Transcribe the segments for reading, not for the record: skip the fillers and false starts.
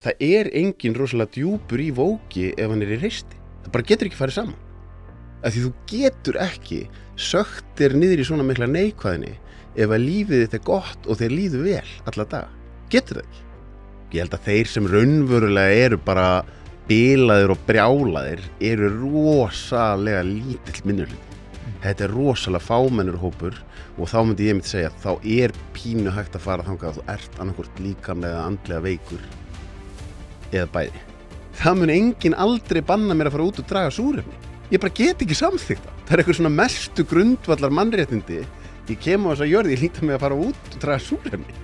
Það engin rosalega djúpur í vóki ef hann í reisti. Það bara getur ekki farið saman. Af því þú getur ekki sökkt þér niður í svona mikla neikvæðni ef að lífið þitt gott og þeir líður vel alla daga. Getur það ekki. Ég held að þeir sem raunverulega eru bara bilaðir og brjálaðir eru rosalega lítill minnihluti. Þetta rosalega fámennur hópur og þá myndi ég segja að þá pínu hægt að fara þangað að þú ert annarkvort líkamlega eða andlega veikur eða bæði. Það mun enginn aldrei banna mér að fara út og draga súrefni. Ég bara get ekki samþykkt það. Það eitthvað svona mestu grundvallar mannréttindi. Ég kem á þessa jörð, ég líta mig að fara út og draga súrefni.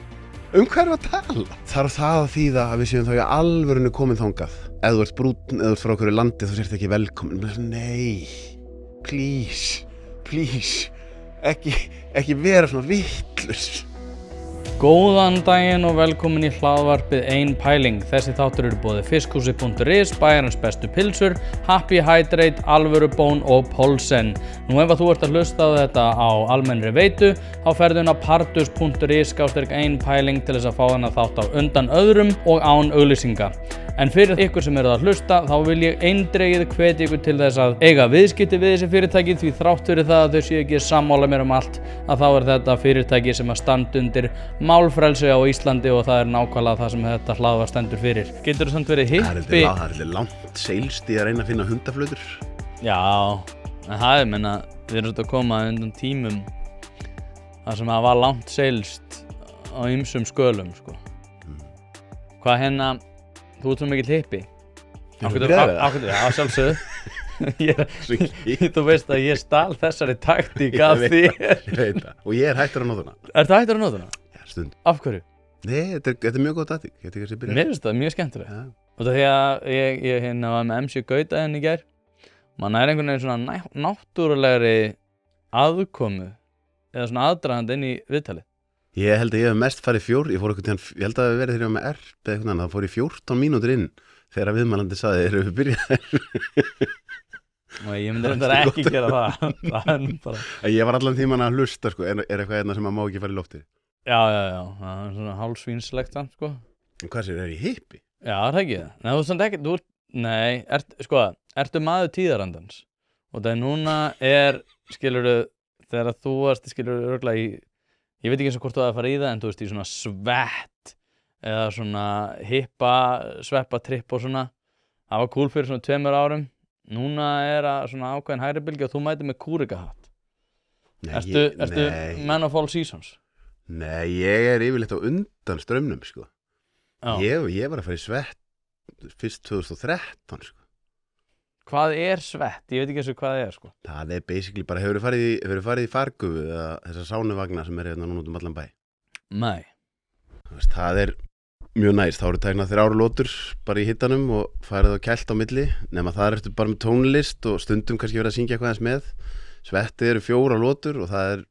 Hvað erum við að tala? Þarf það að þýða að við séum þá í alvörinu komin þangað. Ef þú ert brúnn, ef þú ert frá okkur landi, þá sért ekki velkomin. Nei, please, ekki vera svona vitlaus. Góðan daginn og velkomin í hlaðvarpið Ein pæling. Þessi þáttur eru boðið fiskhúsi.is, bæjarins bestu pilsur, Happy Hydrate, Alvöru Bón og Polsen. Nú ef þú ert að hlusta á þetta á almennri veitu, þá ferðu inn á partus.is/ein pæling til þess að fá hana þátt á undan öðrum og án auglýsinga. En fyrir ykkur sem eru að hlusta, þá vil ég eindregið hvetja ykkur til þess að eiga viðskipti við þessi fyrirtæki, því þrátt fyrir það að þau séu ekki sammála mér allt, að þá þetta fyrirtæki sem að standa undir málfrelsi á Íslandi og það nákvæmlega það sem þetta hlaðvarp stendur fyrir. Getur þú samt verið hippi? Það langt seilst í að reyna að finna hundaflautur. Já, en það menna, við erum að koma undan tímum þar sem það var langt seilst á ýmsum skölum, sko. Hvað þú ert svo mikill hippi. Já, sjálfsögðu. Þú veist að ég stal þessari taktík af þér. Ég veit það. Og ég hættur að nota hana. Ertu hættur að nota hana? Já, stund. Af hverju? Nei, þetta mjög góð taktík. Mér finnst það mjög skemmtilegt. Ja. Og það því að ég var með MC Gauta í gær. Man einhvern veginn svona náttúrulegri aðkomu eða svona aðdragandi inn í viðtalið. Ég held að ég hef mest farið ég held að við verið þegar ég var með erp eða eitthvað annað, þá fór ég 14 mínútur inn þegar viðmælandi sagði, erum við byrjaðir? Og ég myndi reyndar ekki gera það. Ég var allan tíman að hlusta, sko, eitthvað einna sem að má ekki fara í lofti? Já, það er svona hálfsvínslegt, sko. En hvað sér, ég hippi? Já, það ekki það. Nei, þú ert samt ekki, ertu maður tíðarandans? Og það núna skilurðu, þegar þú varst, skilurðu, örgulega ég veit ekki eins og hvort þú að fara í það, en þú veist, í svona svett eða svona hippa, sveppatripp og svona. Það var cool fyrir svona 2 árum. Núna það svona ákveðin hægri bylgja og þú mætir með kúrikahatt. Ertu man of all seasons? Nei, ég yfirleitt á undan straumnum, sko. Ég var að fara í svett fyrst 2013, sko. Hvað svett? Ég veit ekki eins og hvað það sko. Það basically bara, hefur farið í fargufu eða þessar sánuvagna sem hérna núna út allan bæ? Nei. Það mjög næst, þá eru tæknað 3 lótur bara í hittanum og farið á kælt á milli, nema það ertu bara með tónlist og stundum kannski verið að syngja eitthvað eins með. Svettið eru 4 lótur og það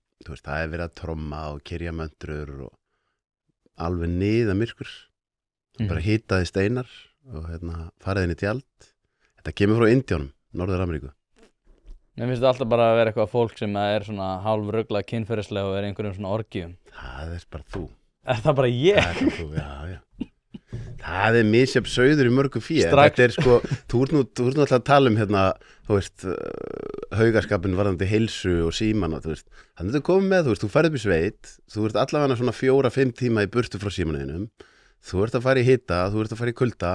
verið að tromma og kyrja möndrur og alveg niða myrkur. Bara hitaði steinar og farið inn í tjald. Þetta kemur frá Indíunum, Norður-Ameríku. Mér finnst þetta alltaf bara að vera eitthvað fólk sem svona hálfruglað kynferðislega og einhverjum svona orgíum. Það bara þú. Það bara ég? Það bara þú, já. Það misjafn sauður í mörgu fé. Þetta sko, þú ert nú alltaf að tala þú veist, haugaskapin varðandi heilsu og síman og þú veist. Þannig að komið með, þú ferð upp í sveit, þú ert allavega svona 4-5 tíma í burtu frá símaninum, þú ert að fara í hita, þú ert að fara í kulda.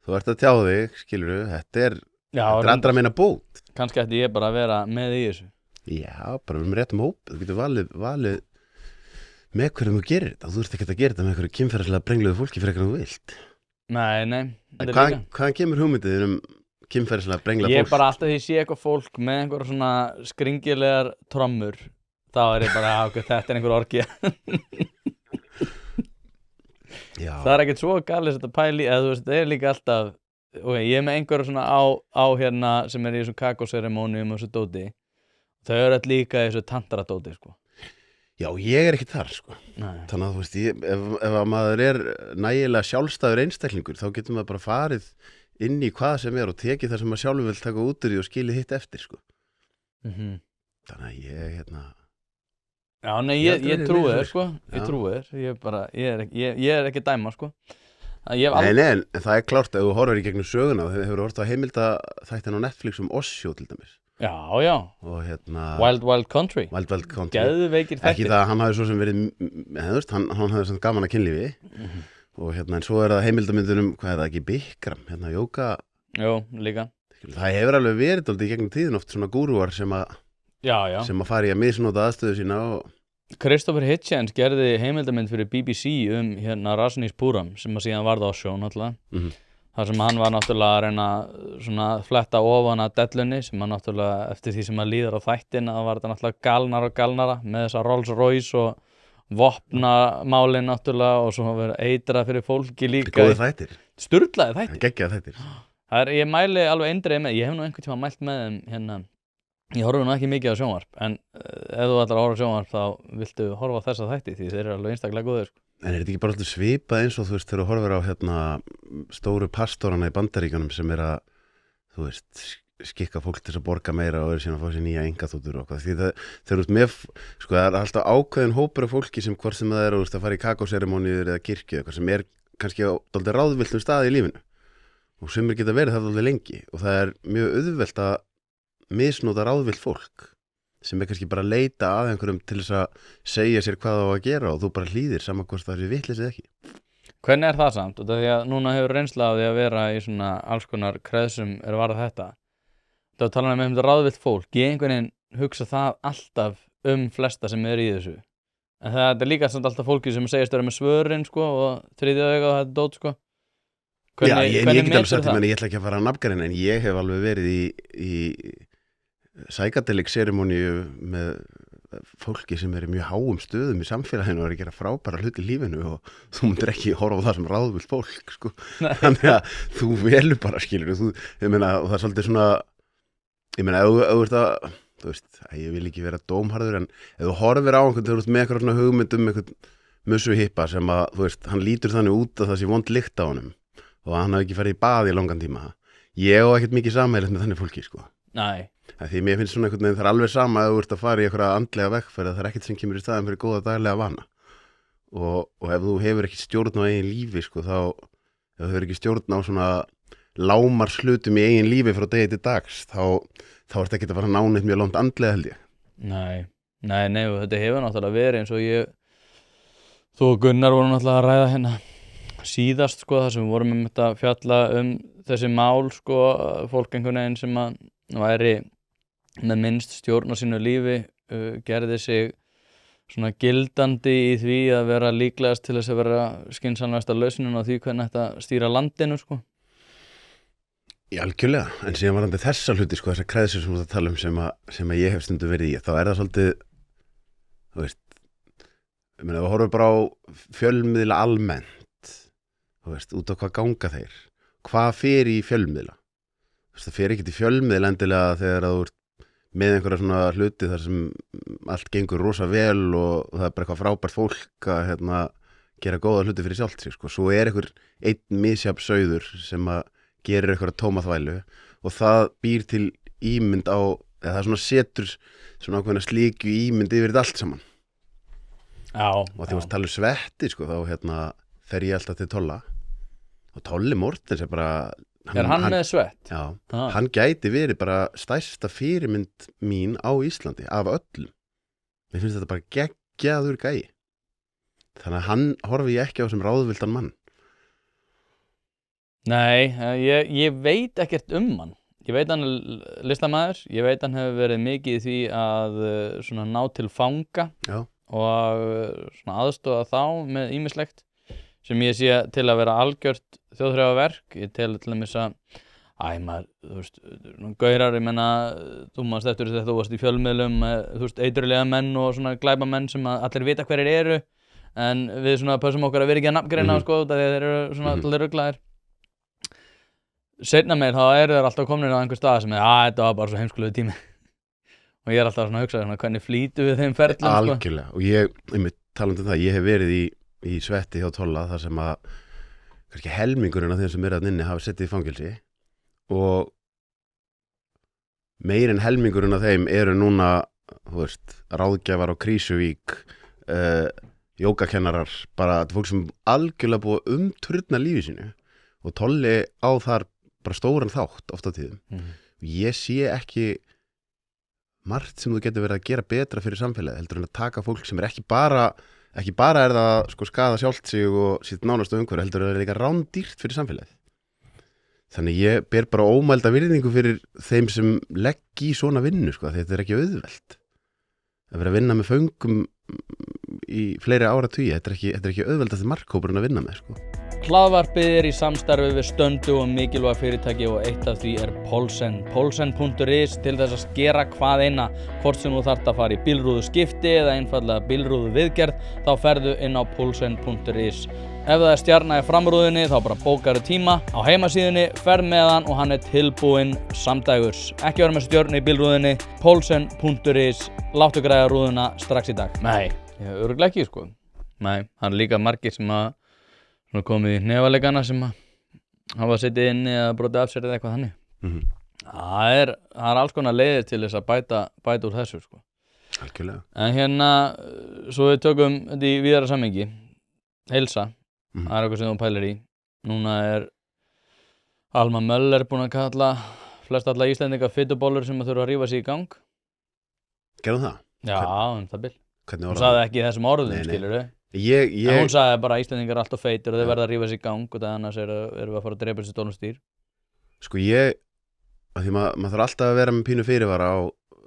Þú ert að tjá þig, skilurðu, þetta andra meina bót. Kannski ætti ég bara að vera með í þessu. Já, bara með réttum hóp. Þú getur valið með hverjum þú gerir þetta. Þú ert ekki að gera þetta með einhverju kynferðislega brengluðu fólki fyrir eitthvað þú vilt. Nei. Hvaðan kemur hugmyndið kynferðislega brengluðu fólk? Ég bara alltaf því ég sé eitthvað fólk með einhverja svona skringilegar trommur, þá ég bara, þetta einhver orgía. Já. Það ekkert svo galið þetta pæli, eða þú veist, það líka alltaf, ég með einhverju svona á sem í þessum kakóseremónium og þessu dóti, þau allir líka í þessu tantradóti, sko. Já, ég ekki þar, sko. Nei. Þannig að þú veist, ef maður nægilega sjálfstæður einstaklingur, þá getur maður bara farið inn í hvað sem og tekið það sem maður sjálfur vil taka út úr því og skilið hitt eftir, sko. Þannig að ég Já, nei, ég trúi þér, sko. Ég trúi þér. Ég ekki dæma, sko. Ég hef Nei, en það klárt að þú horfir í gegnum söguna og hefur hort á heimildaþættin á Netflix Osho til dæmis Já, og Wild Wild Country Wild Wild Country Geðveikir ekki þættir það, hann hafi svo sem verið hann hafi svona gaman að kynlífi og en svo er það heimildamyndunum hvað er það ekki, Bikram, jóga Jú, líka það hefur alveg verið dálítið í gegnum tíðin oft svona gúrúar sem að fara í að misnota aðstöðu sína og Christopher Hitchens gerði heimildamynd fyrir BBC Rajneeshpuram sem að síðan varð á sjó náttúrulega þar sem hann var náttúrulega að reyna svona að fletta ofan að dellunni sem að náttúrulega eftir því sem að líður á þættin að var þetta náttúrulega galnara og galnara með þessa Rolls Royce og vopnamálin náttúrulega og svo verið eitrað fyrir fólki líka góði þættir sturlaði þættir geggjaði þættir ég mæli alveg eindreið með ég hef nú einhvern tíma mælt með þeim ég horfi nú ekki mikið á sjónvarp en ef þú ætlar að horfa á sjónvarp þá viltu horfa á þessa þætti því þeir eru alveg einstaklega góðir En er þetta ekki bara alltaf svipað eins og þú veist þegar þú horfir á stóru pastorana í Bandaríkjunum sem er að þú veist skikka fólk til að borga meira og eru síðan að fá sér nýja engaþútur og hvað því þeir eru með sko það er alltaf ákveðin hópur af fólki sem hvort sem það er að fara í kakóserimóníur eða kirkju eitthvað sem er kannski á dálítið ráðvilltum staði í lífinu og sumir geta verið það dálítið lengi og það er mjög auðvelt að misnota ráðvillt fólk sem er kannski bara að leita að einhverjum til þess að segja sér hvað það á að gera og þú bara hlýðir saman hvort það er vitleysið ekki. Hvernig er það samt? Því að núna hefur reynsla af því að vera í svona alls konar kreðsum er varða þetta. Það tala um ráðvillt fólk. Ég einhvern veginn hugsa það alltaf flesta sem er í þessu. En það er líka samt alltaf fólki sem segist vera með svörin sko og þriðja auga og þetta dót sko. Ég get alveg sagt ég ætla ekki að fara að nafngarinn en ég hef alveg verið í psychedelic ceremoníu með fólki sem er í mjög háum stöðum í samfélaginu og er að gera frábæra hluti í lífinu og þú myndir ekki horfa á það sem ráðvillt fólk sko. Þannig að þú velur bara skilur og það er svolítið svona ef þú veist ég vil ekki vera dómharður en ef þú horfir á einhvern þegar þú ert með eitthvað hugmyndum einhvern mussuhippa sem að þú veist hann lítur þannig út að það sé vond lykt á honum og hann hafi ekki farið í bað í langan tíma ég á ekkert mikið sameiginlegt með þannig fólki sko. Nei Því mér finnst svona einhvern veginn það er alveg sama að þú ert að fara í einhverja andlega vegferð það er ekkert sem kemur í staðinn fyrir góða daglega vana og ef þú hefur ekki stjórn á eigin lífi sko þá ef þú hefur ekki stjórn á svona lámar slutum í eigin lífi frá degi til dags þá ertu ekki að fara að ná neitt mjög langt andlega held ég. Nei og þetta hefur náttúrulega verið eins og þú og Gunnar voru náttúrulega að ræða hérna síðast sko þar sem við vorum að fjalla þessi mál sko fólk einhvern veginn sem að væri með minnst stjórn á sínu lífi gerði sig svona gildandi í því að vera líklegast til þess að vera skynsamlegasta lausnin á því hvernig þetta stýra landinu sko. Já, algjörlega, en síðan varandi þessa hluti sko, þessa kreðsir sem þú ert að tala sem að ég hef stundum verið í, þá er það svolítið þú veist þú horfum bara á fjölmiðla almennt þú veist, út á hvað ganga þeir hvað fer í fjölmiðla það fer ekki til fjölmiðla endilega þegar þú ert með einhverja svona hluti þar sem allt gengur rosa vel og það er bara eitthvað frábært fólk að gera góða hluti fyrir sjálft sig sko. Svo er einhver einn misjafn sauður sem að gerir einhverja tómaþvælu og það býr til ímynd eða það svona setur svona ákveðna slíkju ímynd yfir þetta allt saman. Já. Og því að tala svetti sko þá fer ég alltaf til Tolla og Tolli Mortens er bara hann með svett? Já, hann gæti verið bara stærsta fyrirmynd mín á Íslandi af öllum. Mér finnst þetta bara geggjaður gæi. Þannig að hann horfi ég ekki á sem ráðvildan mann. Nei, ég veit ekkert hann. Ég veit hann er listamaður, ég veit hann hefur verið mikið í því að svona ná til fanga Já. Og svona aðstoða þá með ýmislegt sem ég sé til að vera algjört þjóðþrifaverk. Ég tel til dæmis að þú veist, gaurar, ég menna þú manst eftir þetta þú varst í fjölmiðlum þú veist, eiturlega menn og svona glæpamenn sem allir vita hverjir eru en við svona pössum okkur að vera ekki að nafngreina sko, þegar þeir eru svona allir ruglaðir. Seinna meir þá eru þeir alltaf komnir á einhver stað sem þetta var bara svo heimskulegu tími og ég er alltaf svona að hugsa hvernig flýtu við þeim ferlum sko. Algjörlega, og ég talandi það, ég hef verið í svetti hjá Tolla þar sem að kannski helmingurinn af þeim sem eru að inni hafa settið í fangelsi og meir en helmingurinn af þeim eru núna þú veist, ráðgjafar á Krísuvík jógakennarar, bara fólk sem algjörlega búið að umturna lífi sínu og Tolli á þar bara stóran þátt oft á tíðum. Ég sé ekki margt sem þú getur verið að gera betra fyrir samfélagið heldur en að taka fólk sem ekki bara er það sko skaða sjálft sig og sitt nánastu umhverfi, heldur að það er líka rándýrt fyrir samfélagið. Þannig ég ber bara ómælda virðingu fyrir þeim sem legg í svona vinnu, sko, þetta er ekki auðvelt. Að vera að vinna með föngum í fleiri áratugi, þetta er ekki auðvelt að þetta markhópurinn að vinna með, sko. Hlaðvarpið er í samstarfi við stöndu og mikilvæg fyrirtæki og eitt af því er Poulsen. Poulsen.is til þess að skera hvað eina, hvort sem þú þarft að fara í bílrúðu skipti eða einfallega bílrúðu viðgerð, þá ferðu inn á Poulsen.is. Ef það er stjarna í framrúðinni þá bara bókaru tíma á heimasíðunni, ferð með hann og hann er tilbúinn samdægurs. Ekki vera með stjörnu í bílrúðinni, Poulsen.is, láttu græða rúðuna strax í dag. Nei, ég örugglega ekki, sko. Nei, hann er líka margir sem að komið í hnefalegana sem að hafa setið inni eða brotið af sér eða eitthvað þannig. Það er alls konar leiðir til þess að bæta úr þessu, sko. Algjörlega. En hérna, svo við tökum þetta í víðara samhengi, heilsa. Það er eitthvað sem þú pælir í. Núna er Alma Möller búin að kalla flest alla Íslendinga fitubólur sem þurfa að rífa sig í gang. Gerðu það? Já, það bil. Hún sagði ekki þessum orðum, skilurðu. En hún sagði bara að Íslendingar er alltaf feitir og þeir verða að rífa sig í gang og það annars erum við að fara að drepa þessi stólum stýr. Sko að því maður þarf alltaf að vera með pínu fyrirvara á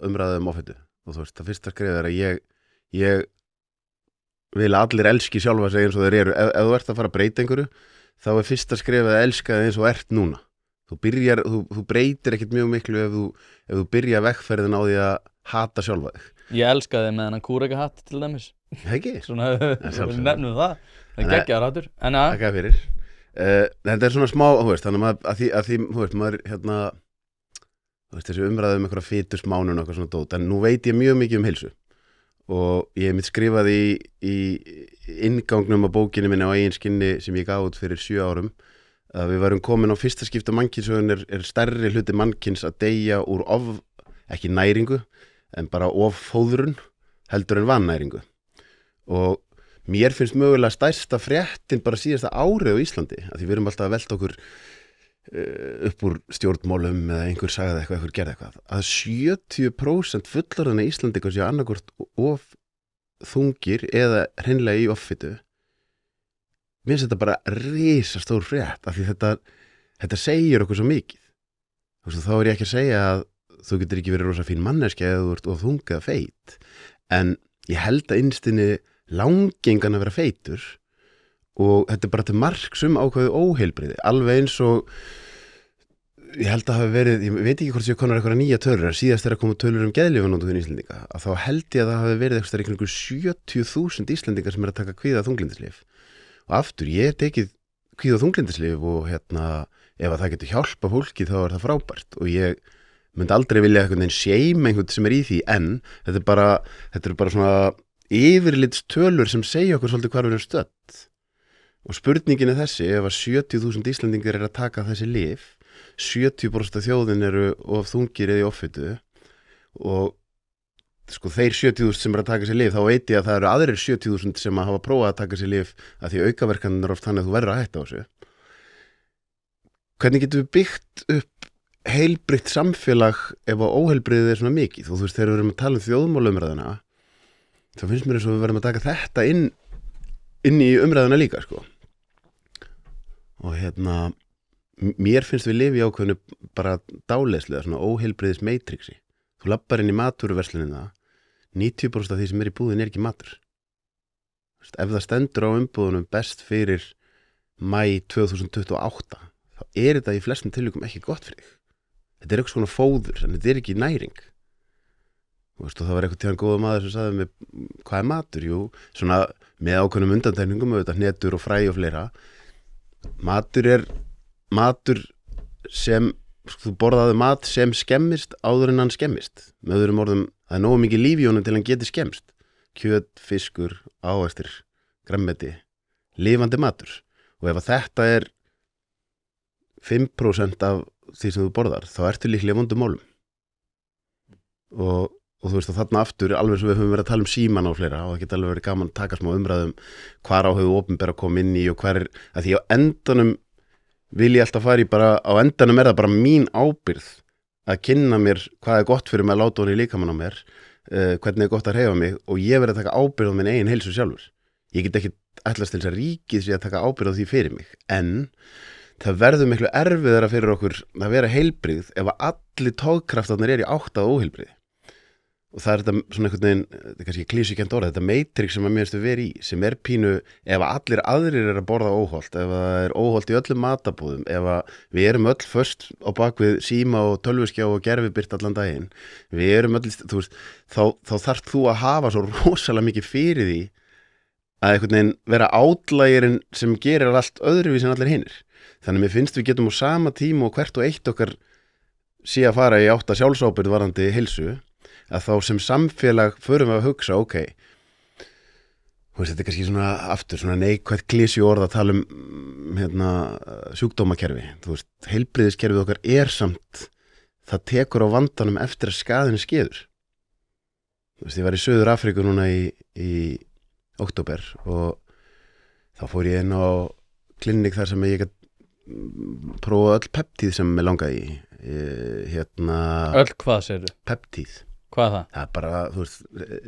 umræðum offitu. Og þú veist, það fyrsta skrifið er að ég vil að allir elski sjálfa sig eins og þeir eru. Ef þú ert að fara að breyta einhverju, þá er fyrsta skrifið að elska þig eins og ert núna. Þú breytir ekkert mjög miklu ef þú byrja vegferðin á því að hata sjálfa þig. Ég elskaði með hennan kúrekahatt til dæmis. Ekki? Svona, við nefnum það. Það geggjaður hattur. Takk fyrir. Þetta er svona smá, þú veist, þannig að því, þú veist, maður, hérna, þú veist, þessi umræðu einhverja fitusmánun og eitthvað svona dót, en nú veit ég mjög mikið heilsu. Og ég mitt skrifaði í inngangnum á bókinni minni á eigin skinni sem ég gaf út fyrir 7 árum að við varum komin á fyrsta skipta mannkynsögun er stærri hluti mannkyns að deyja úr ekki næringu en bara offóðrun heldur en vannæringu. Og mér finnst mögulega stærsta fréttin bara síðasta árið á Íslandi að því við erum alltaf að velta okkur upp úr stjórnmálum eða einhver sagði eitthvað, einhver gerði eitthvað að 70% fullorðinna Íslandingar séu annarkvort of þungir eða hreinlega í offitu. Mér finnst þetta bara risastór frétt af því þetta segir okkur svo mikið. Þá er ég ekki að segja að þú getur ekki verið rosa fín manneskja eða þú ert of þung eða feit en ég held að innstinni langengan að vera feitur og þetta er bara til marks ákveðu óheilbrigði, alveg eins og ég held að hafa verið, ég veit ekki hvort ég konar eitthvað nýja tölur, síðast þegar komu tölur geðlyfjanótkunn Íslendinga, að þá held ég að það hafi verið eitthvað 70.000 Íslendingar sem er að taka kvíða þunglyndislyf og aftur, ég hef tekið kvíða þunglyndislyf og hérna, ef að það getur hjálpa fólki þá er það frábært og ég myndi aldrei vilja einhvern veginn shame einhvern sem er í því en þetta er bara svona yfirlitstölur sem segja okkur svolítið hvar við erum stödd. Og spurningin er þessi, ef að 70.000 Íslendingar er að taka þessi lyf, 70% af þjóðin eru of þungir eða í offitu og sko þeir 70.000 sem er að taka þessi lyf, þá veit ég að það eru aðrir 70.000 sem að hafa prófað að taka þessi lyf að því aukaverkanir er oft þannig að þú verður að hætta á þessu. Hvernig getum við byggt upp heilbrigt samfélag ef að óheilbriðið er svona mikið? Og þú veist, þegar við erum að tala þjóðmálumræðina, þá finnst mér eins og við verðum að taka þetta inn í umræðina líka, sko. Og hérna, mér finnst við lifa í ákveðinu bara dáleyslega, svona óheilbriðis matrixi. Þú lappar inn í matvöruverslunina, 90% af því sem er í búðin er ekki matur. Ef það stendur á umbúðunum best fyrir maí 2028, þá er þetta í flestum tilvikum ekki gott fyrir þig. Þetta er eitthvað svona fóður, en þetta er ekki næring. Og það var eitthvað tíðan góða maður sem sagði mig, hvað er matur? Jú, svona með ákveðnum undantekningum, auðvitað hnetur og fræ og fleira. Matur er matur sem, þú borðaði mat sem skemmist áður en hann skemmist. Með öðrum orðum, það er nógu mikið líf í honum til hann geti skemmst. Kjöt, fiskur, ávextir, grænmeti, lifandi matur. Og ef að þetta er 5% af því sem þú borðar, þá ertu líklega vondum málum. Og og þú veist og þarna aftur alveg svo við höfum verið að tala síman og fleira og það geta alveg verið gaman að taka smá umræðum hvar á hefur opinbera að koma inn í og hvar að því á endanum vil ég alltaf fara í bara, á endanum það bara mín ábyrgð að kynna mér hvað gott fyrir mig að láta honi líkamann á mér, hvernig gott að hreyfa mig og ég verið að taka ábyrgð á minn eigin heilsu sjálfur. Ég get ekki ætlast til þess að ríkið sé að taka ábyrgð á því fyrir mig, en það verður miklu erfiðara fyrir okkur að vera heilbrigð ef að allir togkraftarnir í átt að óheilbrigði. Og það þetta svona einhvern veginn, þetta er kannski klísukent orð, þetta matrix sem að mér finnst við vera í, sem pínu, ef að allir aðrir að borða óholt, ef að það óholt í öllum matabúðum, ef að við erum öll föst á bakvið síma og tölvuskjá og gervibirt allan daginn, við erum öll, þú veist, þá þarft þú að hafa svo rosalega mikið fyrir því að einhvern veginn vera átlægirinn sem gerir allt öðruvísi en allir hinnir. Þannig mér finnst við getum á sama tíma og hvert og eitt okkar sé að fara í átt að sjálfsábyrgð varðandi heilsu, að þá sem samfélag förum við að hugsa, ok, þetta er kannski svona aftur, svona neikvætt klísju orð að tala sjúkdómakerfi, þú veist, heilbrigðiskerfið okkar samt, það tekur á vandanum eftir að skaðinu skeður. Þú veist, ég var í Suður Afríku núna í október og þá fór ég inn á klinik þar sem ég prófa öll peptíð sem mig langaði í, Öll hvað segirðu? Peptíð. Hvað er það? Það bara, þú veist,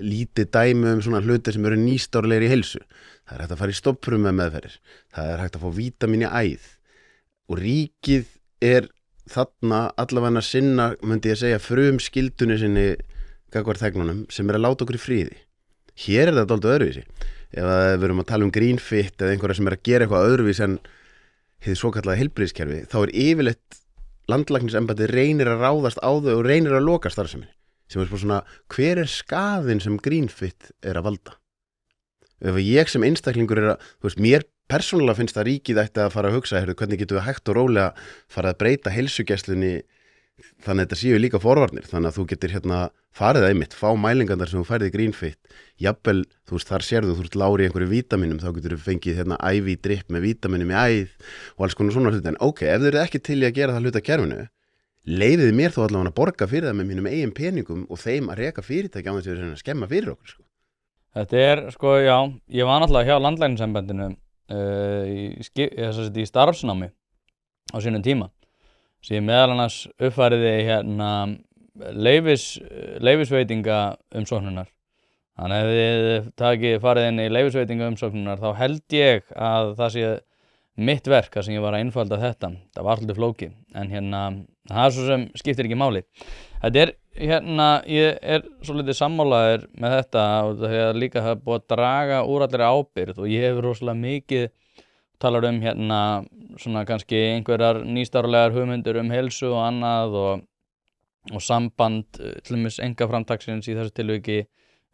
lítið dæmi svona hluti sem eru nýstárlegir í heilsu. Það hægt að fara í stofnfrumu meðferðir. Það hægt að fá vítamín í æð. Og ríkið þarna allavega að sinna, myndi ég segja, frumskyldunni sinni gagnvart þegnunum sem að láta okkur í fríði. Hér það dálítið öðruvísi. Ef við erum að tala greenfit eða einhverja sem að gera eitthvað öðruvísi en hið svokallaða heilbrigðiskerfi, þá yfirleitt landlæknisembættið reynir að ráðast á þau og reynir að loka starfseminni. Sem bara svona, hver skaðinn sem greenfit að valda? Ef ég sem einstaklingur þú veist, mér persónulega finnst að ríkið ætti að fara að hugsa, hvernig getum við hægt og rólega fara að breyta heilsugæslunni þannig að þetta séu líka forvarnir, þannig að þú getur farið einmitt, fá mælingarnar sem þú færði greenfit, jafnvel, þú veist, þar sérðu, þú veist, lári í einhverju vítaminum, þá getur þú fengið IV drip með vítaminum í æð og alls konar svona hluti, en ok, ef þið eru ekki til í að gera það hluta kerfinu, leyfið mér þó allavega að borga fyrir það með mínum eigin peningum og þeim að reka fyrirtæki á þess að skemma fyrir okkur, sko. Þetta já, ég var náttúrulega hjá landlæknisembættinu í starfsnámi á sínum tíma, sem ég meðal annars uppfæriði leyfisveitinga umsóknunar. Þannig ef þið farið inn í leyfisveitinga umsóknunar þá held ég að það sé mitt verk sem ég var að einfalda þetta. Það var alltaf flókið, en það svo sem skiptir ekki máli. Þetta ég svolítið sammálaður með þetta og það er líka búið að draga úr allri ábyrgð og ég hefur rosalega mikið talar svona kannski einhverjar nýstárlegar hugmyndir heilsu og annað og samband til dæmis einkaframtaksins í þessu tilviki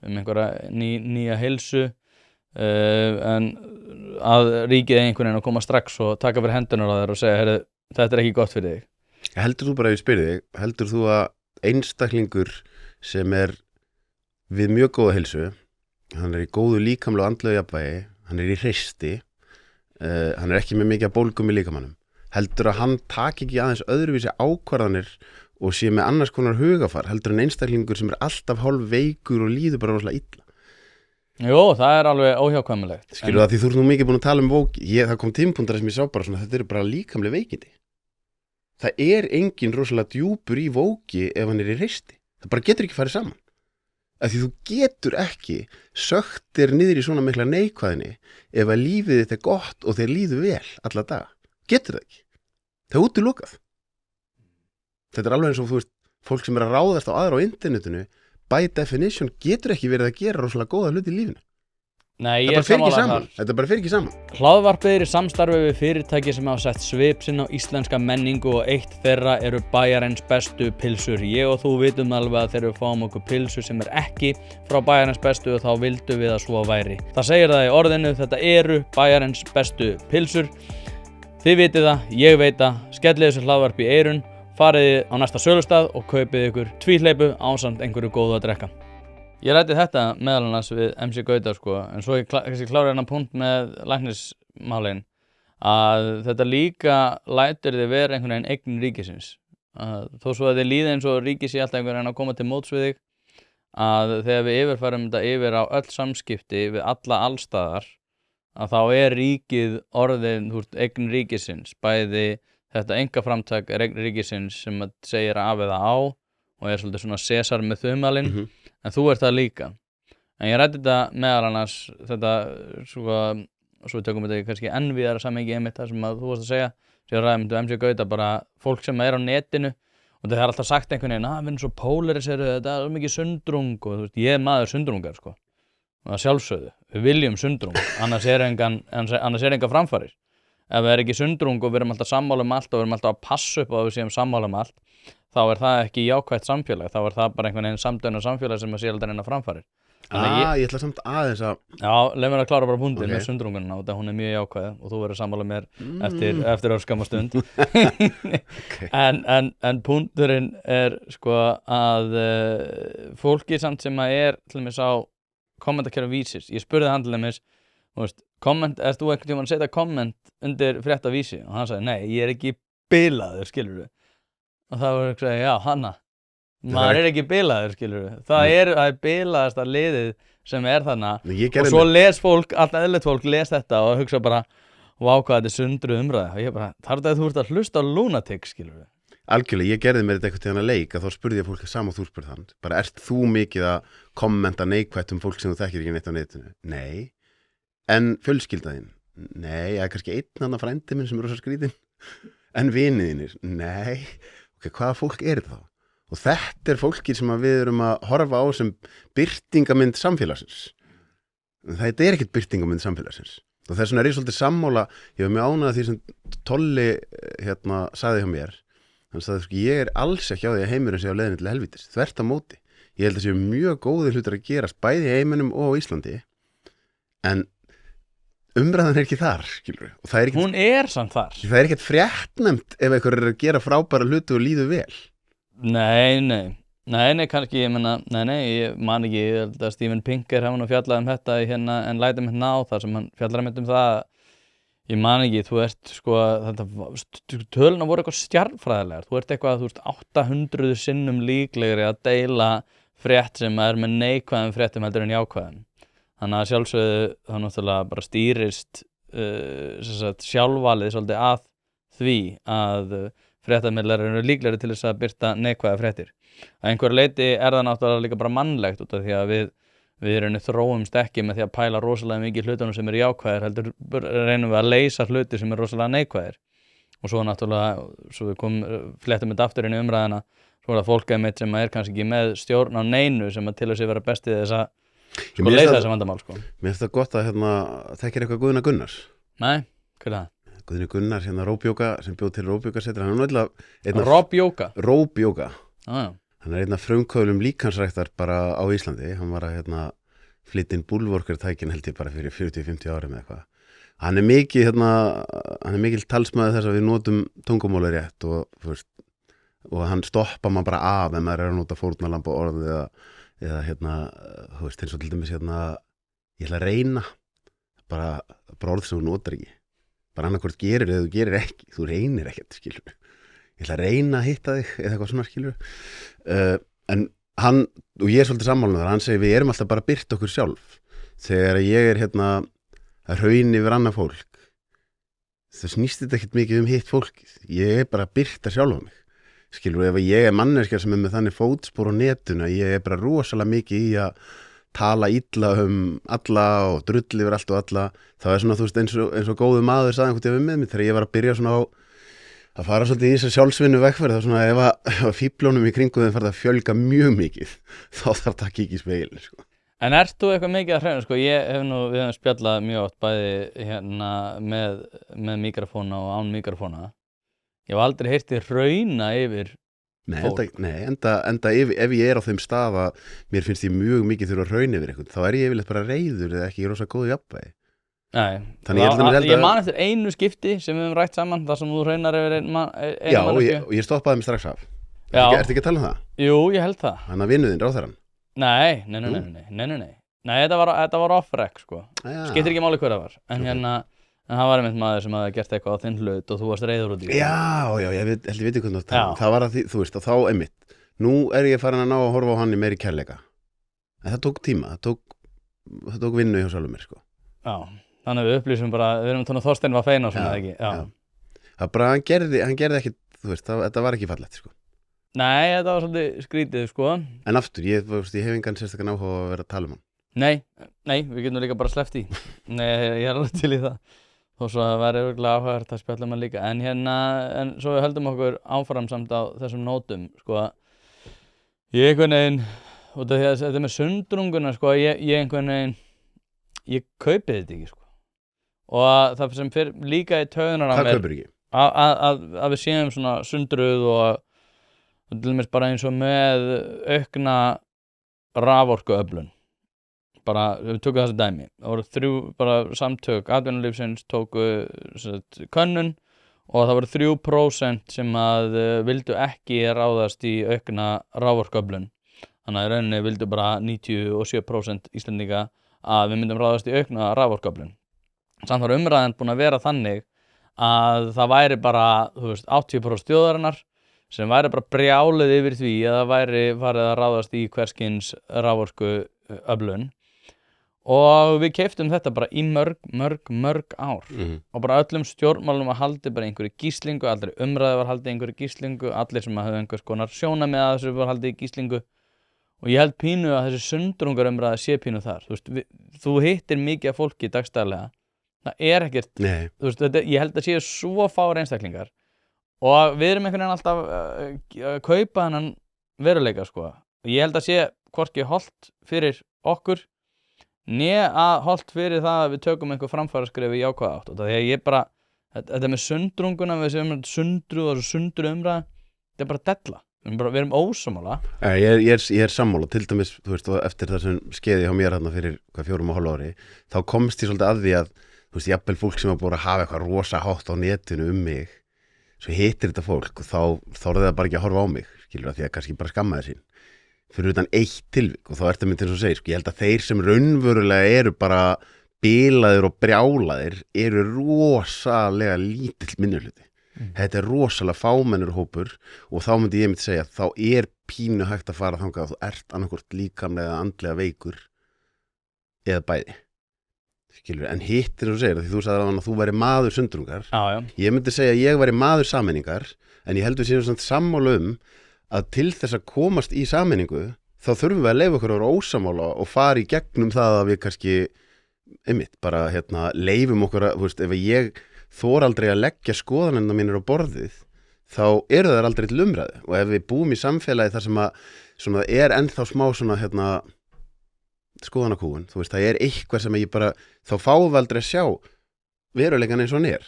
einhverja nýja heilsu en að ríkið einhvern veginn að koma strax og taka fyrir hendunar á þér og segja, þetta ekki gott fyrir þig. Heldur þú bara ef ég spyrir þig, heldur þú að einstaklingur sem við mjög góða heilsu, hann í góðu líkamlegu andlegu jafnvægi, hann í hreysti, hann ekki með mikið bólgum í líkamannum, heldur að hann taki ekki aðeins öðruvísi ákvarðanir og sé með annars konar hugafar, heldur en einstaklingur sem alltaf hálf veikur og líður bara rosalega illa? Jó, það alveg óhjákvæmilegt. Skilur það, því þú nú mikið búin að tala vóki, það kom tímapunktar sem ég sá bara svona, þetta bara líkamleg veikindi. Það engin rosalega djúpur í vóki ef hann í hreysti. Það bara getur ekki farið saman. Af því þú getur ekki sökkt þér niður í svona mikla neikvæðinni ef að lífið þitt gott og þér líður vel alla daga. Getur það ekki. Það útilokað. Þetta alveg eins og þú veist, fólk sem að ráðast á aðra á internetinu, by definition getur ekki verið að gera rosalega góða hluti í lífinu. Nei, Þetta bara fer ekki saman. Hlaðvarpið í samstarfi við fyrirtæki sem hafa sett svip sinn á íslenska menningu og eitt þeirra eru Bæjarins bestu pylsur. Ég og þú vitum alveg að þegar við fáum okkur pylsur sem ekki frá Bæjarins bestu og þá vildum við að svo væri. Það segir það í orðinu, þetta eru Bæjarins bestu pylsur. Þið vitið það, ég veit það, skellið þessu hlaðvarpi í eyrun, farið á næsta sölustað og kaupið ykkur tvíhleypu ásamt einhverju góðu að drekka. Ég ræddi þetta meðal annars við MC Gauta en svo ég klára hennar punkt með læknismálin að þetta líka lætur þið vera einhvern veginn eign ríkisins. Þó svo að þið líði eins og ríkið sé alltaf einhvern veginn að koma til móts við þig að þegar við yfirfærum þetta yfir á öll samskipti við alla allstaðar að þá ríkið orðin, eign ríkisins, bæði þetta einkaframtak eign ríkisins sem að segir af eða á og svolítið svona Sesar með þumalinn, en þú það líka. En ég ræddi þetta meðal annars, þetta, svo við tökum þetta kannski enn víðara samhengi einmitt það sem að þú varst að segja, sem ég ræði MC Gauta, bara fólk sem á netinu, og það alltaf sagt einhvern veginn, við erum svo polariseruð, þetta mikið sundrung, og ég maður sundrungar, sko. Og það sjálfsögðu, við viljum sundrung, annars enga framfarir. Ef það ekki sundrung og við erum alltaf sammála allt og við erum alltaf að passa upp á að við séum sammála allt, þá það ekki jákvætt samfélag, þá það bara einhvern veginn samdögnar samfélag sem að sé aldrei neina framfarir. Ég ætla samt aðeins að... Já, leið mér að klára bara búndið með sundrungunina og hún mjög jákvæð og þú verður sammála mér eftir örskamma stund. En púnturinn sko að fólki samt sem að til dæmis á kommentakerfi Vísis, ég spurði hann til dæmis, þú einhvern tímann að setja komment undir frétt af Vísi og hann sagði, nei, ég ekki bilaður, skilurðu. Og það var að segja, já, Hanna, maður ekki bilaður, skilurðu. Það bilaðasta liðið sem þarna og svo les fólk, allt eðlilegt fólk les þetta og hugsa bara, vá hvað þetta sundruð umræða og ég bara, þar þú ert að hlusta á Lunatic, skilurðu. Algjörlega, ég gerði mér þetta eitthvað til hann að leik að þá spurði ég fólk sama og þú spurði hann. Bara, ert þú mikið að kommenta neikvætt fólk sem þú þekkir ekki neitt á netinu? Nei. En fjölskyldaðinn? Nei, kannski einn annar frændi minn sem rosa skrítinn. En viniðinir? Nei. Ok, hvaða fólk þetta þá? Og þetta fólki sem við erum að horfa á sem birtingamynd samfélagsins. Þetta ekkert birtingamynd samfélagsins. Og þess vegna ég svolítið sammála, ég var mjög ánægð því sem Tolli sagði hjá mér. Hann sagði, ég alls ekki á því að heimurinn sé á leiðinni til helvítis, þvert á móti. Ég held að séu mjög góðir hlutir að gerast bæði í heiminum og á Íslandi. En umræðan ekki þar, skilur. Hún samt þar. Það ekkert fréttnæmt ef einhver að gera frábæra hluti og líður vel. Nei, kannski, ég man ekki, ég held að Steven Pinker hefði nú fjallað þetta hérna en lætum hérna á þar sem hann fjallar um það. Ég man ekki, þú sko, töluna voru eitthvað stjarnfræðilegar, þú eitthvað, 800 sinnum líklegri að deila frétt sem með neikvæðum fréttum heldur en jákvæðum. Þannig að sjálfsögðu þá náttúrulega bara stýrist sjálfvalið svolítið að því að fréttamiðlar eru líklegri til þess að birta neikvæða fréttir. Að einhverju leyti það náttúrulega líka bara mannlegt út af því að við þróumst ekki með því að pæla rosalega mikið hlutunum sem jákvæðir, heldur reynum við að leysa hluti sem rosalega neikvæðir. Og svo náttúrulega, svo við flettum þetta aftur inn í umræðina, svo það fólk einmitt sem kannski ekki með stjórn á neinu sem að til þess að vera bestið þess að leysa þessa vandamál. Mér finnst það gott að þekkir eitthvað Guðna Gunnars. Nei, hver það? Guðni Gunnars, Róbjóka, sem bjóð til Róbjókasetur. Róbjóka? Já. Hann einn af frumkvöðlum líkansræktar bara á Íslandi. Hann var að flytja inn búlvorkartækin held ég bara fyrir 40-50 árum eða eitthvað. Hann mikil talsmaður þess að við notum tungumáli rétt og hann stoppa maður bara af ef maður að nota fórnarlamb og orð eða þú veist, eins og til dæmis ég ætla að reyna bara orð sem þú notar ekki. Bara annarkvort gerir eða þú gerir ekki. Þú reynir ekkert, skilur. Ég ætla að reyna að hitta þig eða eitthvað svona, skilur. En hann, og ég svolítið sammála hann segir við erum alltaf bara að birta okkur sjálf. Þegar ég að raun yfir annað fólk, það snýst þetta ekkert mikið hitt fólkið. Ég bara að birta sjálfa mig. Skilur, ef ég manneskja sem með þannig fótspor á netinu, ég bara rosalega mikið í að tala illa alla og drull yfir allt og alla, það svona, þú veist, eins og góðu maður sagði einhvern veginn með mig þegar ég var að byrja svona að fara svolítið í þess sjálfsvinnu vegferð, þá svona ef að fíblónum í kringu þeim farið að fjölga mjög mikið, þá þarf það að kíkja í spegilin, sko. En ert þú eitthvað mikið að hreina, sko, við hefum spjallað mjög oft bæði með mikrofóna og án mikrofóna. Ég hef aldrei heyrt þig rauna yfir fólk. Enda ef ég á þeim stað að mér finnst ég mjög mikið þurfa að rauna yfir eitthvað, þá ég yfirleitt bara reiður eða ekki rosa góðu jafnvægi. Nei, ég man eftir einu skipti sem við höfum rætt saman, þar sem þú raunar yfir einu manneskju. Já, og ég stoppaði mig strax af. Ertu ekki að tala um það? Jú, ég held það. Hann að vinnuðinn, ráðherrann? Nei, þetta var off-rec, sko. Skiptir ekki máli hver það var. En það var einmitt maður sem hafði gert eitthvað á þinn hlut og þú varst reiður út í. Já, ég veit hvernig það var. Það var að því, þú veist, og þá einmitt. Nú ég farin að ná að horfa á hann í meiri kærleika. En það tók tíma, það tók vinnu hjá sjálfum mér, sko. Já, þannig að við upplýsum bara, við erum tónu Þorstein var fein og svona, ekki? Já. Það bara, hann gerði ekki, þú veist, þetta var ekki fallegt, sko. Nei, þetta var svolítið skrítið, sko. En aftur, ég hef engan sérstakann áhuga að vera að tala um hann. Nei, við getum líka bara sleppt í. Nei, ég er alveg til í það. Þó svo að það væri örugglega áhugavert að spjalla hann líka. En svo við höldum okkur áfram samt á þessum nótum, sko. Ég einhvern veginn, út af því að þetta með sundrunguna, sko, ég einhvern veginn, ég kaupið þetta ekki, sko. Og það sem fyrir líka í taugunar á mér. Hvað kaupir ekki? Að við séum svona sundruð og til dæmis bara eins og með aukna raforkuöflun. Bara, við tökum þessi dæmi. Það voru 3 bara samtök atvinnulífsins tóku könnun og það voru 3% sem að vildu ekki ráðast í aukna raforkuöflun. Þannig að í rauninni vildu bara 97% Íslendinga að við myndum ráðast í aukna raforkuöflun. Samt var umræðan búin að vera þannig að það væri bara, 80% þjóðarinnar sem væri bara brjálið yfir því að það væri farið að ráðast í hverskins raforkuöflun. Og við keyptum þetta bara í mörg ár. Og bara öllum stjórnmálum var haldið bara einhverju gíslingu, allir umræði var haldið einhverju gíslingu, allir sem hafði einhvers konar sjónarmið að þessu var haldið í gíslingu. Og ég held pínu að þessi sundrungarumræði sé pínu þar. Þú hittir mikið af fólki dagstæðlega. Það er ekkert, ég held að séu svo fáir einstaklingar. Og við erum einhvern veginn alltaf að kaupa þennan veruleika, sko. Og ég held að sé hvorki hollt fyrir okkur, né að hollt fyrir það að við tökum einhver framfaraskref í jákvæða átt. Og það er ég bara, þetta með sundrunguna, við séum sundruð og sundruð umræða, þetta er bara della. Við erum ósammála. Ég er sammála, til dæmis, þú veist, eftir það sem skeiði hjá mér hérna fyrir 4,5 ári, þá komst ég svolítið að því að, þú veist, jafnvel fólk sem var búin að hafa eitthvað rosa hátt á netinu mig, svo hittir þetta fólk og þá er það bara ekki að horfa á mig, skilur, að því að kannski bara skammaði sín. Fyrir utan eitt tilvik og þá ertu mynd til að segja, sko, ég held að þeir sem raunverulega eru bara bilaðir og brjálaðir eru rosalega lítill minnihluti. Þetta er rosalega fámennur hópur og þá myndi ég segja að þá er pínu hægt að fara þangað að þú ert annarkvort líkamlega eða andlega veikur eða bæði. Skilur, en hittir þú segir, því þú sagði að þú væri maður sundrungar. Já. Ég myndi segja að ég væri maður sameiningar, en ég held við séum svona sammála að til þess að komast í sameiningu þá þurfum við að leyfa okkur að vera ósammála og fara í gegnum það að við kannski bara leyfum okkur að, þú veist, ef ég þor aldrei að leggja skoðanirnar mínir á borðið, þá eru þær aldrei til umræðu. Og ef við búum í samfélagi þar sem að svona er ennþá smá svona skoðanakúgun, þú veist, það er eitthvað sem ég bara, þá fáum við aldrei að sjá veruleikan eins og hann er.